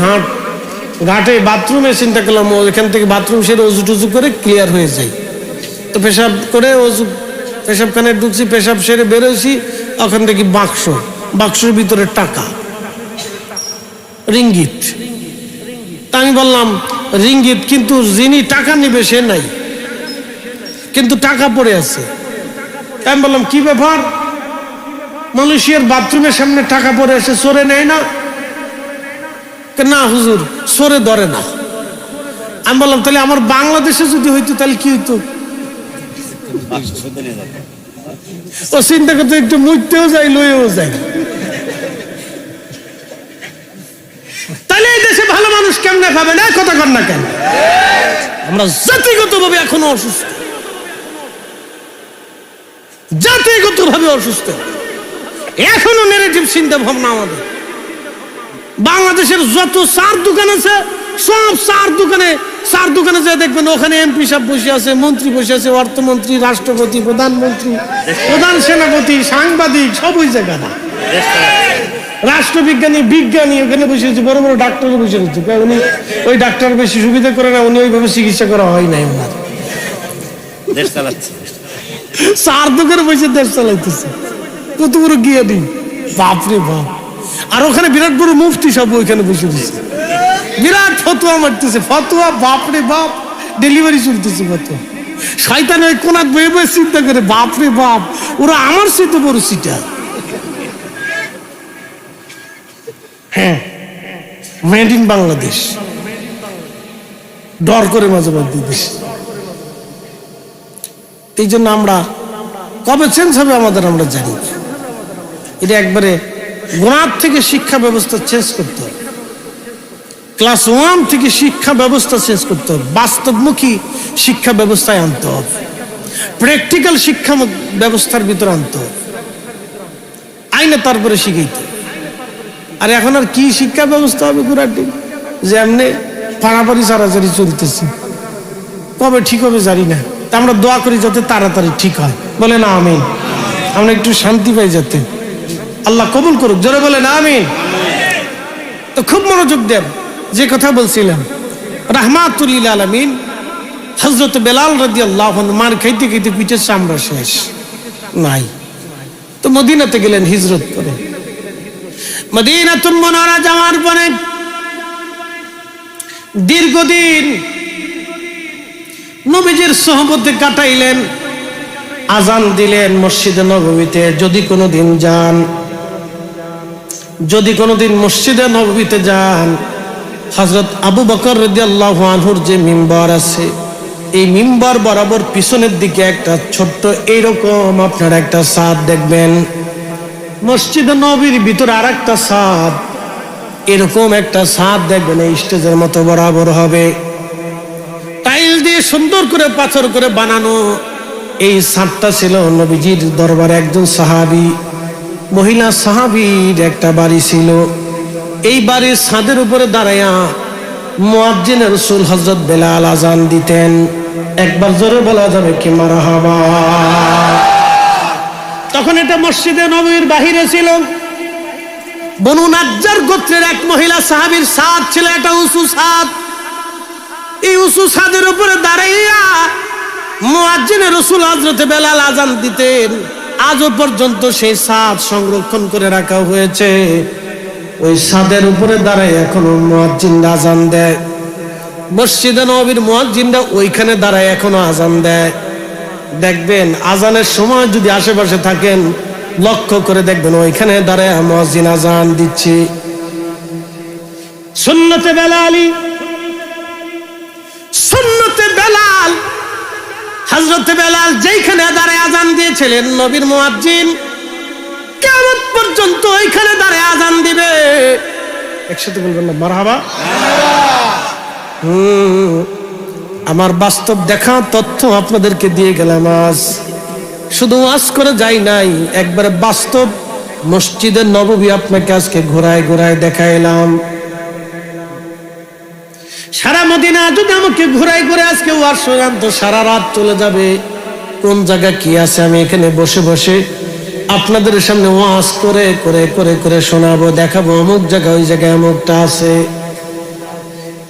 ঘাটে বাথরুমে চিন্তা করলাম এখান থেকে বাথরুম সেরে অজু টুজু করে ক্লিয়ার হয়ে যায়। তো পেশাব করে পেশাবখানে ঢুকছি, পেশাব সেরে বেরোইছি, ওখান থেকে বাক্সের ভিতরে টাকা, রিঙ্গিত। তা আমি বললাম রিঙ্গিত, কিন্তু যিনি টাকা নিবে সে নাই, কিন্তু টাকা পড়ে আছে। আমি বললাম কি ব্যাপার, মালয়েশিয়ার বাথরুমের সামনে টাকা পড়ে আছে, চোরে নেয় না? না হুজুর, চোরে ধরে না। আমি বললাম তাহলে আমার বাংলাদেশে যদি হইতো তাহলে কি হইতো? ও চিন্তা করতে একটু মুইতেও যায়, লইও যায়। তাহলে এই দেশে ভালো মানুষ কেমনে পাবে না? কথা কর না কেন? আমরা জাতিগতভাবে এখনো অসুস্থ, জাতিগতভাবে অসুস্থ, এখনো নেগেটিভ চিন্তা ভাবনা আমাদের। বাংলাদেশের যত চার দোকান আছে, সব চার দোকানে যে দেখবেন ওখানে এমপি সাহেব বসে আছে, মন্ত্রী বসে আছে, অর্থমন্ত্রী, রাষ্ট্রপতি, প্রধানমন্ত্রী, প্রধান সেনাপতি, সাংবাদিক, সব ওই জায়গা না। রাষ্ট্রবিজ্ঞানী, বিজ্ঞানী ওখানে বসে আছে, বড় বড় ডাক্তার বসে রয়েছে। উনি ওই ডাক্তার বেশি সুবিধা করে না, উনি ওইভাবে চিকিৎসা করা হয় নাই ওনার। চার দোকানে বসে দেশ চালাইতেছে, কত বড় গিয়ে দিন, বাপরে বাপ। আর ওখানে বিরাট বড় মুফতি সব ওইখানে বসে রয়েছে, বিরাট ফতোয়া মারতেছে, ফতোয়া, বাপরে বাপ, ডেলিভারি চলতেছে ফতোয়া। শয়তান ওই কোনার বয়ে বয়ে চিন্তা করে, বাপরে বাপ, ওরা আমার সাথে বড় সিটার। হ্যাঁ, মেড ইন বাংলাদেশ, ডর করে মাঝে মাঝে দেশ। এই জন্য আমরা কবে চেঞ্জ হবে আমাদের আমরা জানি। এটা একবারে গোড়ার থেকে শিক্ষা ব্যবস্থা চেঞ্জ করতে হবে, ক্লাস 1 থেকে শিক্ষা ব্যবস্থা চেঞ্জ করতে হবে, বাস্তবমুখী শিক্ষা ব্যবস্থায় আনতে হবে, প্র্যাকটিক্যাল শিক্ষা ব্যবস্থার ভিতরে আনতে হবে, আইনে তারপরে শিখাইতে। আর এখন আর কি শিক্ষা ব্যবস্থা হবে গুরাটি, যে এমনি পাড়াপাড়ি চারাচারি চলতেছে, কবে ঠিক হবে জানি না। তা আমরা দোয়া করি যাতে তাড়াতাড়ি ঠিক হয়, বলে না আমিন। আমরা একটু শান্তি পাই যাতে, আল্লাহ কবুল করুক, জোরে বলে না আমিন। তো খুব মনোযোগ দেন, যে কথা বলছিলাম, রাহমাতুল লিল আলামিন হযরত বেলাল রাদিয়াল্লাহু আনহু মার খাইতে খাইতে পিঠের চামড়া শেষ নাই, তো মদিনাতে গেলেন হিজরত করে। মদিনাতুল মুনাওয়ারা যাওয়ার পরে দীর্ঘদিন নবীজির সোহবতে কাটাইলেন, আজান দিলেন মসজিদে নববীতে। যদি কোনোদিন মসজিদে নববীতে যান, হযরত আবু বকর রাদিয়াল্লাহু আনহুর যে মিম্বার আছে, এই মিম্বার বরাবর পিছনের দিকে একটা ছোট্ট এইরকম আপনার একটা ছাদ দেখবেন। মসজিদে নববীর ভিতরে আর একটা ছাদ, এরকম একটা ছাদ দেখবেন, এই স্টেজের মতো বরাবর হবে, টাইল দিয়ে সুন্দর করে পাথর করে বানানো। এই ছাদটা ছিল নবীজির দরবারে একজন সাহাবী, মহিলা সাহাবীর একটা বাড়ি ছিল। এই বাড়ির ছাদের উপরে দাঁড়াইয়া মুয়াজ্জিন রাসূল হযরত বেলাল আজান দিতেন। একবার জোরে বলা যাবে কি মারহাবা? তখন এটা মসজিদে নববীর বাহিরে ছিল। বনু নাজ্জার গোত্রের এক মহিলা সাহাবীর ছাদ ছিল, একটা উঁচু ছাদ। এই উঁচু ছাদের উপরে দাঁড়াইয়া মুয়াজ্জিন রাসূল হযরত বেলাল আজান দিতেন। আজও পর্যন্ত সেই ছাদ সংরক্ষণ করে রাখা হয়েছে। ওই ছাদের উপরে দাঁড়ায় এখনো মুয়াজ্জিন আজান দেয়। মসজিদে নববীর মুয়াজ্জিনরা ওইখানে দাঁড়ায় এখনো আজান দেয়। দেখবেন আজানের সময় যদি আশেপাশে থাকেন লক্ষ্য করে দেখবেন ওইখানে দাঁড়ায় মুয়াজ্জিন আজান দিচ্ছে। সুন্নতে বেলালি, সুন্নতে বেলাল, হযরত বেলাল যেখানে দাঁড়ায় আজান দিয়েছিলেন নবীর মুয়াজ্জিন কিয়ামত পর্যন্ত ওইখানে দাঁড়ায় আজান দিবে। একসাথে বলবেন না মারহাবা? আমার বাস্তব দেখা তথ্য আপনাদেরকে দিয়ে গেলাম। আজ শুধু ওয়াজ করে যাই নাই, একবারে বাস্তব মসজিদে নববী আপনাকে আজকে ঘোরায় ঘোরায় দেখাইলাম। সারা মদিনা যদি আমাকে ঘোরায় ঘুরে আজকে ওয়াজ শোনান তো সারা রাত চলে যাবে। কোন জায়গা কি আছে আমি এখানে বসে বসে আপনাদের সামনে ওয়াজ করে করে করে করে শোনাবো, দেখাবো অমুক জায়গা ওই জায়গায় অমুকটা আছে।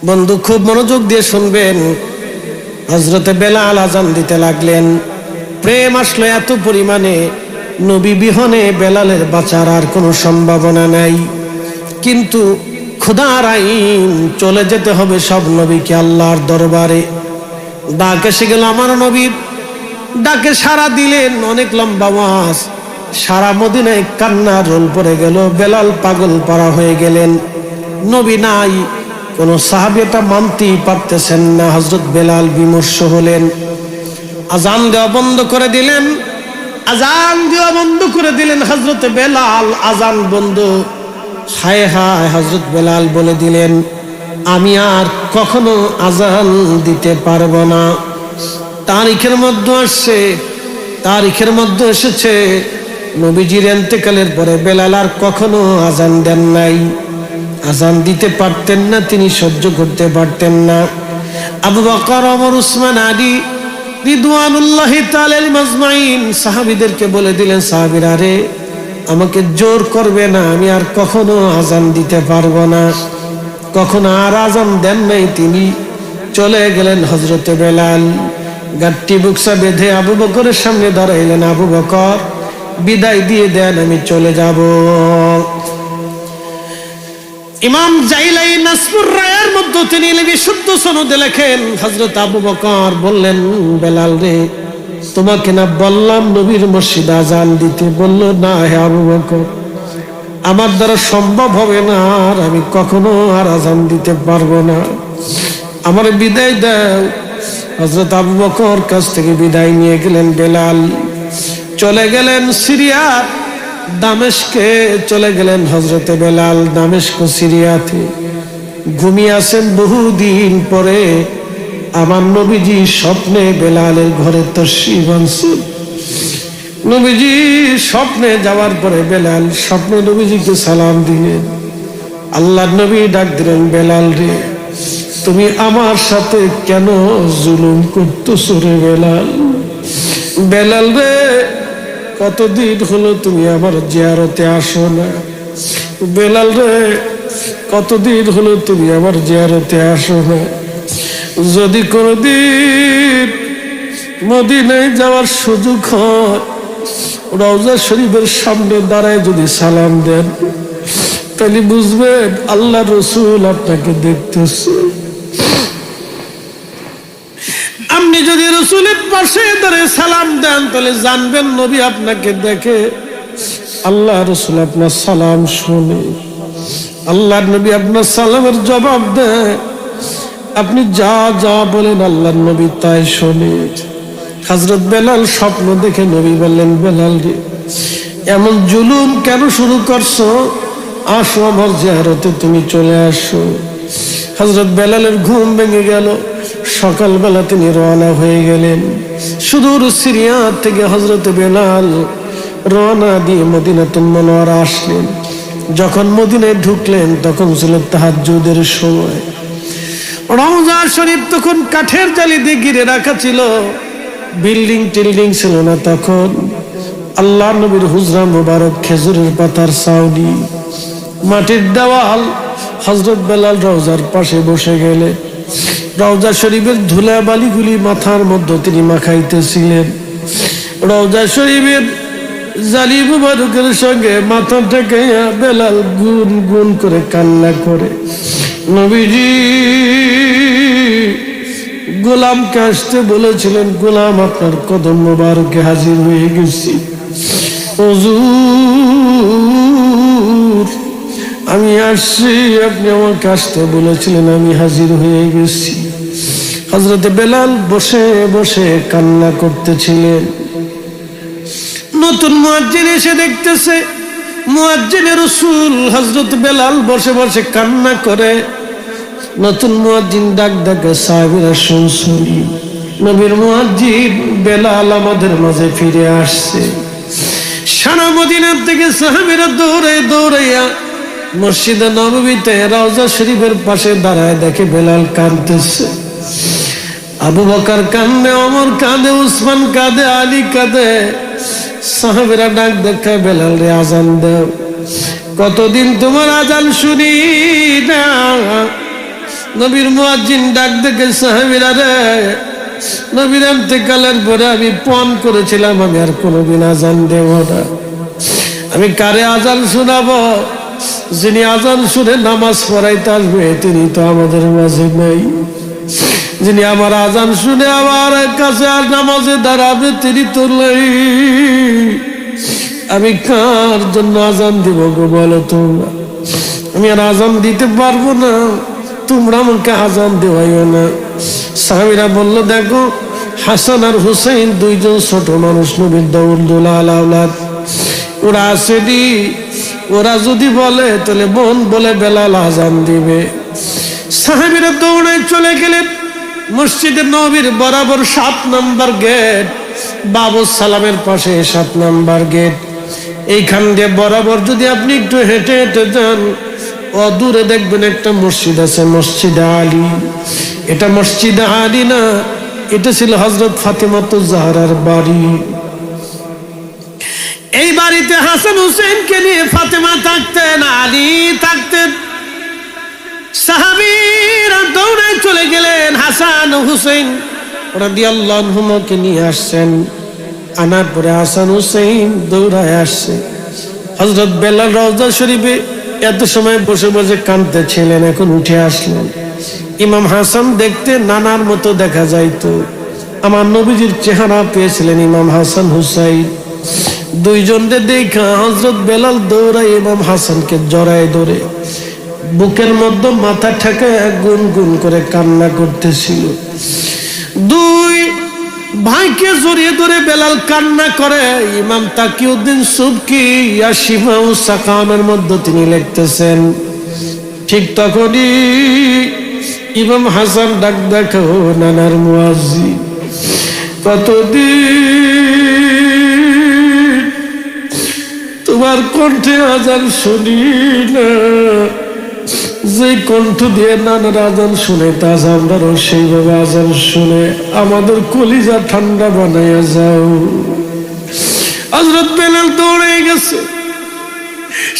বন্ধু খুব মনোযোগ দিয়ে শুনবেন। হযরতে বেলাল আজান দিতে লাগলেন। প্রেম আসলো এত পরিমাণে, নবী বিহনে বেলালের বাঁচার আর কোনো সম্ভাবনা নাই। কিন্তু খোদার আইন, চলে যেতে হবে সব নবীকে আল্লাহর দরবারে। ডাক এসে গেল আমার নবীর, ডাকে সাড়া দিলেন। অনেক লম্বা ওয়াজ, সারা মদিনায় কান্নার রোল পড়ে গেল। বেলাল পাগল পারা হয়ে গেলেন। নবী নাই, কোন সাহাবী এটা মানতেই পারতেছেন না। হযরত বেলাল বিমর্ষ হলেন। আজান দেওয়া বন্ধ করে দিলেন, আজান দেওয়া বন্ধ করে দিলেন। হযরত বেলাল আজান বন্ধ। হায় হায়, হযরত বেলাল বলে দিলেন আমি আর কখনো আজান দিতে পারবো না। তারিখের মধ্যে আসছে, তারিখের মধ্যে এসেছে নবীজির ইন্তেকালের পরে বেলাল আর কখনো আজান দেন নাই। আজান দিতে পারতেন না, তিনি সহ্য করতে পারতেন না। আবু বকর, ওমর, উসমান, আলী রিদওয়ানুল্লাহি তাআলা আজমাইন সাহাবীদেরকে বলে দিলেন, সাহাবীরা রে আমাকে জোর করবে না, আমি আর কখনো আজান দিতে পারবো না। কখনো আর আজান দেন নাই। তিনি চলে গেলেন। হযরতে বেলাল গাট্টি বুকসা বেঁধে আবু বকরের সামনে দাঁড়াইলেন। আবু বকর বিদায় দিয়ে দেন, আমি চলে যাব। ইমাম জাইলাই নাসপুর রায়ের মধ্যে তিনি বিশুদ্ধ সনদে লেখেন, হযরত আবু বকর বললেন বেলাল রে তোমাকে না বললাম নবীর মসজিদে আজান দিতে? বলল না হে আবু বকর, আমার দ্বারা সম্ভব হবে না, আর আমি কখনো আর আজান দিতে পারবো না, আমার বিদায় দাও। হযরত আবু বকর কাছ থেকে বিদায় নিয়ে গেলেন। বেলাল চলে গেলেন সিরিয়ার দামেস্কে চলে গেলেন। হযরতে বেলাল দামেস্ক সিরিয়াতে ঘুমিয়ে আছেন। বহুদিন পরে আমার নবীজি স্বপ্নে বেলালের ঘরে তশরিফ আনছেন। নবীজি স্বপ্নে যাওয়ার পরে বেলাল স্বপ্নে নবীজিকে সালাম দিলেন। আল্লাহর নবী ডাক দিলেন, বেলাল রে তুমি আমার সাথে কেন জুলুম করতেছো রে বেলাল? বেলাল রে কতদিন হলো তুমি আমার জিয়ারতে আসো না? বেলাল রে কতদিন হলো তুমি আমার জিয়ারতে আসো না? যদি কোনদিন মদিনায় যাওয়ার সুযোগ হয়, রওজা শরীফের সামনে দাঁড়ায় যদি সালাম দেন, তাহলে বুঝবেন আল্লাহ রসুল আপনাকে দেখতেছে। আপনি যদি রসুলের পাশে দাঁড়িয়ে সালাম দেন, তাহলে জানবেন নবী আপনাকে দেখে, আল্লাহ রসুল আপনার সালাম শুনে, আল্লাহ নবী আপনার সালামের জবাব দেয়। আপনি যা যা বলেন আল্লাহ নবী তাই শোনে। হযরত বেলাল স্বপ্ন দেখে নবী বললেন, বেলাল রে এমন জুলুম কেন শুরু করছো? আসো আমার জিয়ারতে তুমি চলে আসো। হযরত বেলালের ঘুম ভেঙে গেল। সকালবেলা তিনি রওনা হয়ে গেলেন। সুদূর সিরিয়া থেকে হযরত বেলাল রওনা দিয়ে মদিনাতুল মুনাওয়ারা আসলেন। যখন মদিনায় ঢুকলেন তখন ছিল তাহাজ্জুদের সময়। রওজা শরীফ তখন কাঠের জালি দিয়ে ঘিরে রাখা ছিল, বিল্ডিং টিল্ডিং ছিল না তখন। আল্লাহ নবীর হুজরা মুবারক খেজুরের পাতার ছাউনি, মাটির দেওয়াল। হযরত বেলাল রওজার পাশে বসে গেলেন। রওজা শরীফের ধুলা বালিগুলি মাথার মধ্যে তিনি মাখাইতেছিলেন। রওজা শরীফের জালি মুবারকের সঙ্গে মাথা ঠেকাইয়া বেলাল গুন গুন করে কান্না করে, নবীজি গোলামকে আসতে বলেছিলেন, গোলাম আপনার কদম মুবারকে হাজির হয়ে গেছি। হুজুর আমি আসছি, আপনি আমাকে আসতে বলেছিলেন, আমি হাজির হয়ে গেছি। হযরতে বেলাল বসে বসে কান্না করতেছিলেন। নতুন মুয়াজ্জিন এসে দেখতেছে মুয়াজ্জিনে রাসূল হযরত বেলাল বসে বসে কান্না করে। নতুন মুয়াজ্জিন ডাক ডাকে, সাহাবীরা শুনছেন নবীর মুয়াজ্জিন বেলাল আমাদের মাঝে ফিরে আসছে। সারা মদিনা থেকে সাহাবীরা দৌড়ে দৌড়াইয়া মসজিদে নববীতে রওজা শরীফের পাশে দাঁড়ায় দেখে বেলাল কাঁদতেছে। আবু বকর কাঁদে, ওমর কাঁদে, উসমান কাঁদে, আলী কাঁদে। সাহাবীরা ডাক দেখে, বেলাল রে আজান দাও, কতদিন তোমার আজান শুনি না। নবীর মুয়াজ্জিন ডাক দেখে, সাহাবীরা রে নবীর ইন্তেকালের পরে আমি পণ করেছিলাম আমি আর কোনোদিন আজান দেব না। আমি কারে আজান শোনাবো? যিনি আজান শুনে নামাজ পড়াইতে আসবে তিনি তো আমাদের মাঝে নেই। যিনি আমার আজান শুনে আমার কাছে আর নামাজে দাঁড়াবে তিনি তো নেই। আমি কার জন্য আজান দিব গো বলো তোমরা? আমি আর আজান দিতে পারবো না, তোমরা আমাকে আজান দেওয়াইও না। সাহাবীরা বলল, দেখো হাসান আর হুসাইন দুইজন ছোট মানুষ, নবীর দৌলদুলাল আওলাদ, ওরা আসেনি। ওরা যদি বলে তাহলে বোন বলে বেলাল আজান দিবে। সাহাবীরা দৌড়ে চলে গেলেন মসজিদে নববীর বরাবর 7 নম্বর গেট, বাবু সালামের পাশে 7 নম্বর গেট। এইখান দিয়ে বরাবর যদি আপনি একটু হেঁটে হেঁটে যান, অদূরে দেখবেন একটা মসজিদ আছে, মসজিদে আলী। এটা মসজিদে আলী না, এটা ছিল হযরত ফাতেমাতুজ জাহরার বাড়ি। এই বাড়িতে হাসান হুসেনকে নিয়ে ফাতেমা থাকতেন, আলী থাকতেন। সাহাবীরা দৌড়ে চলে গেলেন, হাসান হুসেন রাদিয়াল্লাহু আনহুমাকে নিয়ে আসছেন। আনার পরে হাসান হুসেন দৌড়ায় আসছে। হযরত বেলাল রওজা শরীফে এত সময় বসে বসে কাঁদতেছিলেন, এখন উঠে আসলেন। ইমাম হাসান দেখতে নানার মতো দেখা যাইতো। আমার নবীজির চেহারা পেয়েছিলেন ইমাম হাসান হুসাইন। দুইজনকে দেখা হযরত বেলাল দৌড়ায় ইমাম হাসানকে জড়ায় ধরে বুকের মধ্যে মাথা ঠেকায় গুন গুন করে কান্না করতেছিল। দুই ভাইকে জড়িয়ে ধরে বেলাল কান্না করে। ইমাম তাকিউদ্দিন সুবকি ইয়াশিফাউ সাকামের মধ্যে তিনি লিখতেছেন, ঠিক তখনই ইমাম হাসান ডাক দেখো, নানার মুয়াজ্জিন কতদিন তোমার কণ্ঠে আজান শুনি না। যে কণ্ঠ দিয়ে নানার আজান শুনে তা আমরাও সেইভাবে আজান শুনে আমাদের কলিজা ঠান্ডা বানাইয়া যাও। হযরত বেলাল দৌড়ে গেছে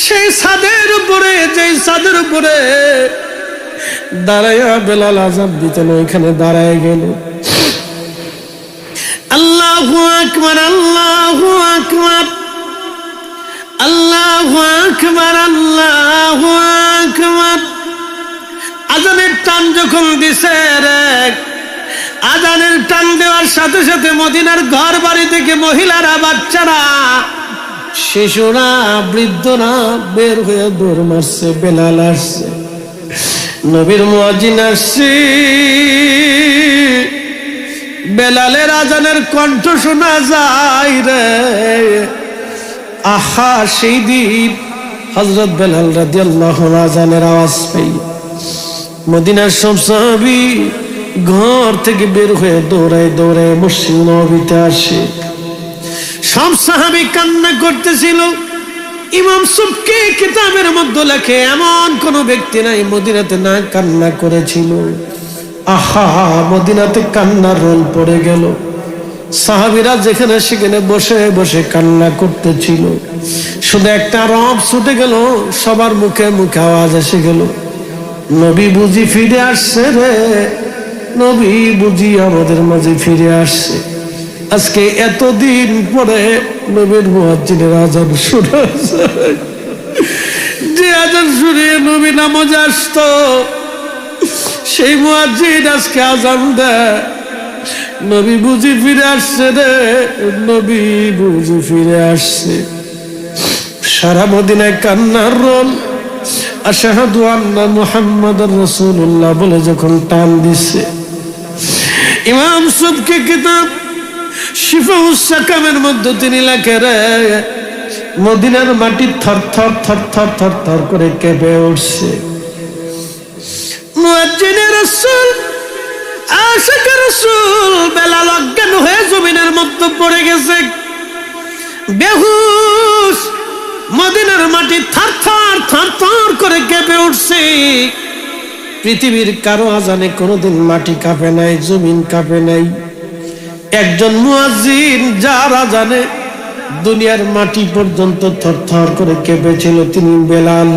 সেই ছাদের উপরে, যে ছাদের উপরে দাঁড়াইয়া বেলাল আজান দিতেন, ওইখানে দাঁড়ায় গেল। আল্লাহু আকবার, আল্লাহু আকবার, আল্লাহু আকবার, আল্লাহু আকবার। আজানের টান যখন দিছে রে, আজানের টান দেওয়ার সাথে সাথে মদিনার ঘর বাড়ি থেকে মহিলারা, বাচ্চারা, শিশুরা, বৃদ্ধরা বের হয়ে দৌড় মারছে। বেলাল আসছে, নবীর মুয়াজ্জিন আসছে। বেলালের আজানের কণ্ঠ শোনা যায় রে। আহা, সেই দিন হযরত বেলাল রাদিয়াল্লাহু আনহু আজানের আওয়াজ পেয়ে মদিনার সব সাহাবী ঘর থেকে বের হয়ে দৌড়ায় দৌড়ায় মসজিদ নববীতে আসে। সব সাহাবী কান্না করতেছিল। ইমাম সুবকি কিতাবের মধ্যে লেখে, এমন কোন ব্যক্তি নাই মদিনাতে না কান্না করেছিল। আহা, মদিনাতে কান্নার রোল পড়ে গেল। সাহাবীরা যেখানে সেখানে বসে বসে কান্না করতেছিল। শুধু একটা রব ছুটে গেল, সবার মুখে মুখে আওয়াজ এসে গেল, নবী বুঝি ফিরে আসছে রে, নবী বুঝি আমাদের মাঝে ফিরে আসছে। আজকে এতদিন পরে নবীর মুয়াজ্জিনের আযান শোনা যায়। যে আযান শুনিয়ে নবী নামাজে আসতো, সেই মুয়াজ্জিন আজকে আযান দেয়। নবী বুঝি ফিরে আসছে রে, নবী বুঝি ফিরে আসছে। সারা মদিনায় কান্নার রোল। আশহাদু আন্না মুহাম্মাদুর রাসূলুল্লাহ বলে যখন টান দিছে, ইমাম সুবকি কিতাব শিফাউস সাকামের মধ্যে তিনি লেখে রে, মদিনার মাটি থর থর থর থর থর থর করে কেঁপে উঠছে। মুয়াজ্জিনে রাসূল আশিকে রাসূল বেলাল অজ্ঞান হয়ে জমিনের মধ্যে পড়ে গেছে, বেহুশ। মদিনার মাটি থর থর থর থর করে কেঁপে উঠছে। পৃথিবীর কারো আজানে কোনোদিন মাটি কাঁপে নাই, জমিন কাঁপে নাই। একজন মুয়াজ্জিন যার আজানে দুনিয়ার মাটি পর্যন্ত থরথর করে কেঁপেছিল, তিনি বেলাল।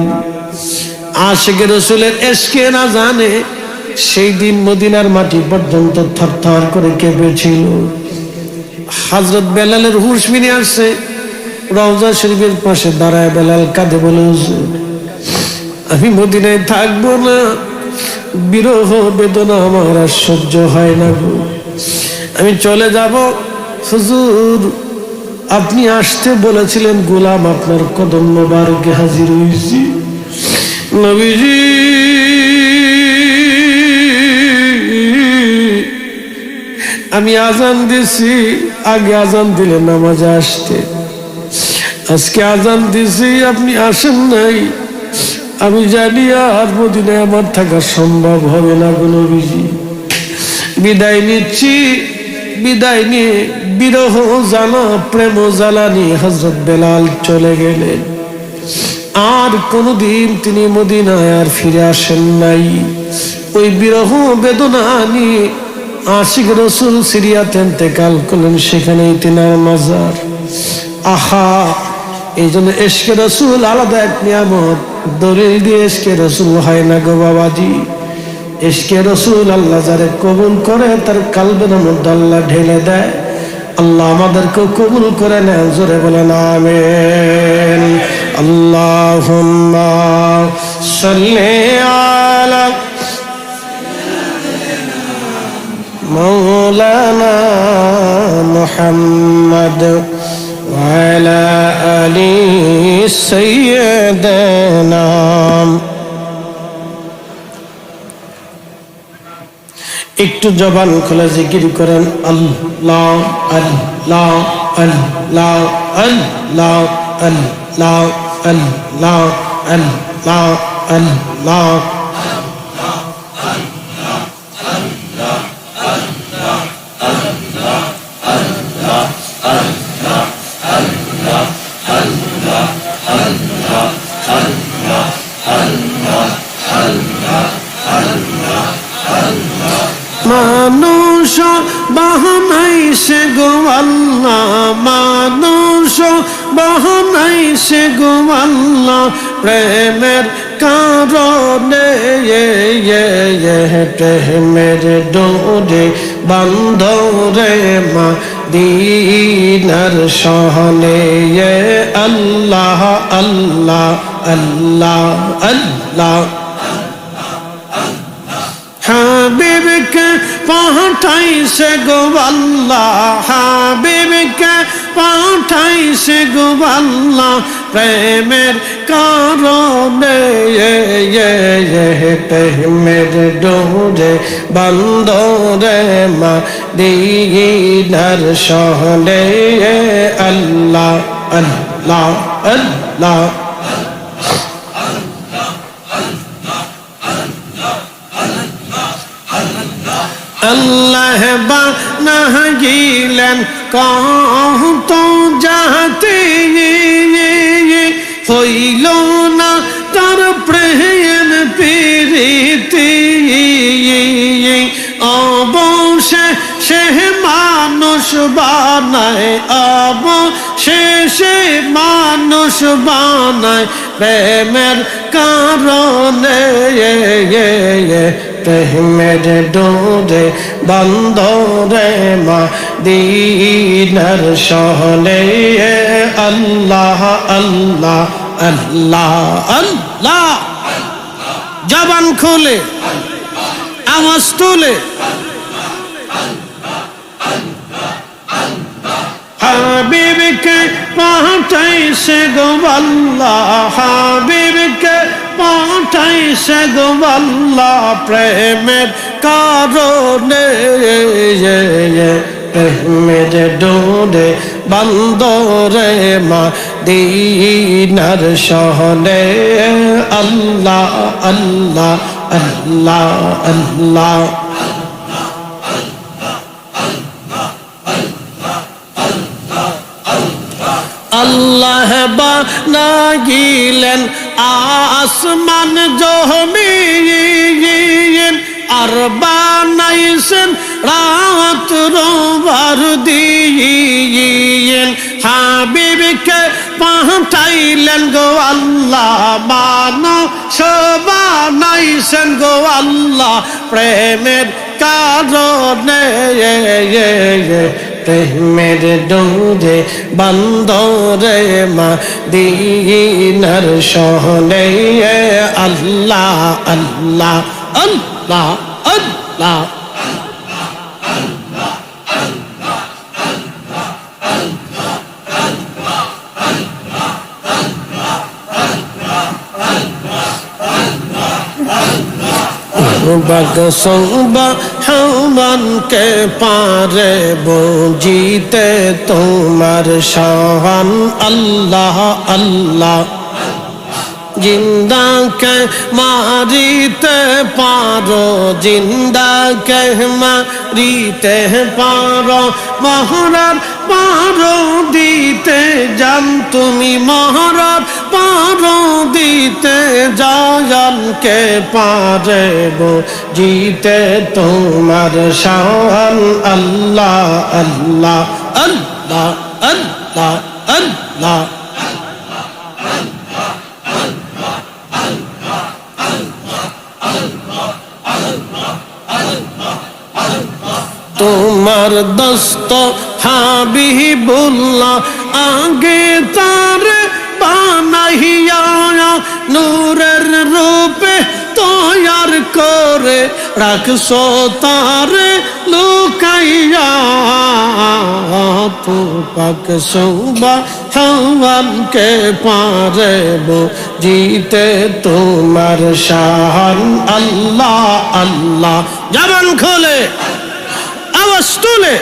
আশিকে রাসূলের ইশকের আজানে সেই দিন মদিনার মাটি পর্যন্ত থরথর করে কেঁপেছিল। হযরত বেলালের হুঁশ ফিরে আসছে, রওজা শরীফের পাশে দাঁড়ায় বেলাল কাঁদে, বলে হুজুর আমি মদিনায় থাকবো না, বিরহ বেদনা আমার আর সহ্য হয় না গো, আমি চলে যাব। হুজুর আপনি আসতে বলেছিলেন, গোলাম আপনার কদম মোবারকে হাজির হয়েছি। নবীজি আমি আজান দিছি, আগে আজান দিলে নামাজে আসতে, আজকে আজান দিছি আপনি আসেন নাই, আমি জানি আর মদিনায় আমার থাকা সম্ভব হবে না গো নবীজি, বিদায় নিচ্ছি। বিদায় নিয়ে বিরহ জানা প্রেম জ্বালানি হযরত বেলাল চলে গেলেন। আর কোনদিন তিনি মদিনায় আর ফিরে আসেন নাই। ওই বিরহ বেদনা নিয়ে আশিক রাসূল সিরিয়াতে ইন্তেকাল করলেন, সেখানেই তিনার মাজার। আহা, এই জন্য ইশকে রাসূল আলাদা এক নিয়ামত, দলিল দিয়ে ইশকে রাসূল হয় না গো বাবাজি। ইশকে রাসূল আল্লাহ যারে কবুল করে তার কলবের মধ্যে আল্লাহ ঢেলে দেয়। আল্লাহ আমাদেরকে কবুল করে নেন, জোরে বলেন আমিন। আল্লাহুম্মা সাল্লি আলা মাওলানা মুহাম্মদ ওয়া আলা আলি সাইয়্যিদিনা। একটু জবান খুলে জিকির করেন, আল্লাহ আল্লাহ আল্লাহ আল্লাহ আল্লাহ আল্লাহ আল্লাহ আল্লাহ। মানুষ বাহানাইছে গো আল্লাহ, মানুষ বাহানাইছে গো আল্লাহ, প্রেমের কারণে প্রেমের ডোরে বান্ধরে মদিনার শহরে। আল্লাহ আল্লাহ আল্লাহ আল্লাহ। হাবিবকে পাঠাইছে গো আল্লাহ, হাবিবকে পাঠাইছে গো আল্লাহ, প্রেমের কারণে প্রেমের ডোরে বান্ধরে মদিনার শহরে। আল্লাহ আল্লাহ আল্লাহ। আল্লাহ বানাইলেন কত জাতি, হইল না তার প্রেম প্রীতি, অবশেষে মানুষ বানায়, অবশেষে মানুষ বানায় প্রেমের কারণে। প্রেমের ডোরে বন্দরে মদিনার শহরে আল্লাহ আল্লাহ আল্লাহ আল্লাহ জবান খুলে আওয়াজ তুলে হাবিবকে পাঠাইছে গো আল্লাহ হাবিবকে পাঠাইছে গো আল্লাহ প্রেমের কারণে প্রেমের ডোরে বন্দরে মদিনার শহরে আল্লাহ আল্লাহ আল্লাহ আল্লাহ আল্লাহ বানাইলেন আসমান জমিন আর বানাইছেন রাত রোবার দিন হাবিবকে পাঠাইলেন গো আল্লাহ মানুষ বানাইছেন গো আল্লাহ প্রেমের কারণে প্রেমের ডোরে বন্দরে মদিনার শহরে আল্লাহ আল্লাহ আল্লাহ আল্লাহ বগসৌবা হওয়ান কে পারে বুঝিতে তোমার শান আল্লাহ আল্লাহ জিন্দা কে মারিতে পারো জিন্দা কে মারিতে পারো মহরার পারো দিতে জান তুমি মহরার পারো দিতে জান কে পারে জিতে তোমার শান আল্লাহ আল্লাহ আল্লাহ আল্লাহ আল্লাহ তোমার দস্ত হাবিবুল্লাহ আগে তার বানাইয়া নূরের রূপে তৈয়ার করে রাখছো তারে লুকাইয়া পাক সুবহানকে পারে জিতে তোমার শান আল্লাহ আল্লাহ জবান খোলে আওয়াজ তুলে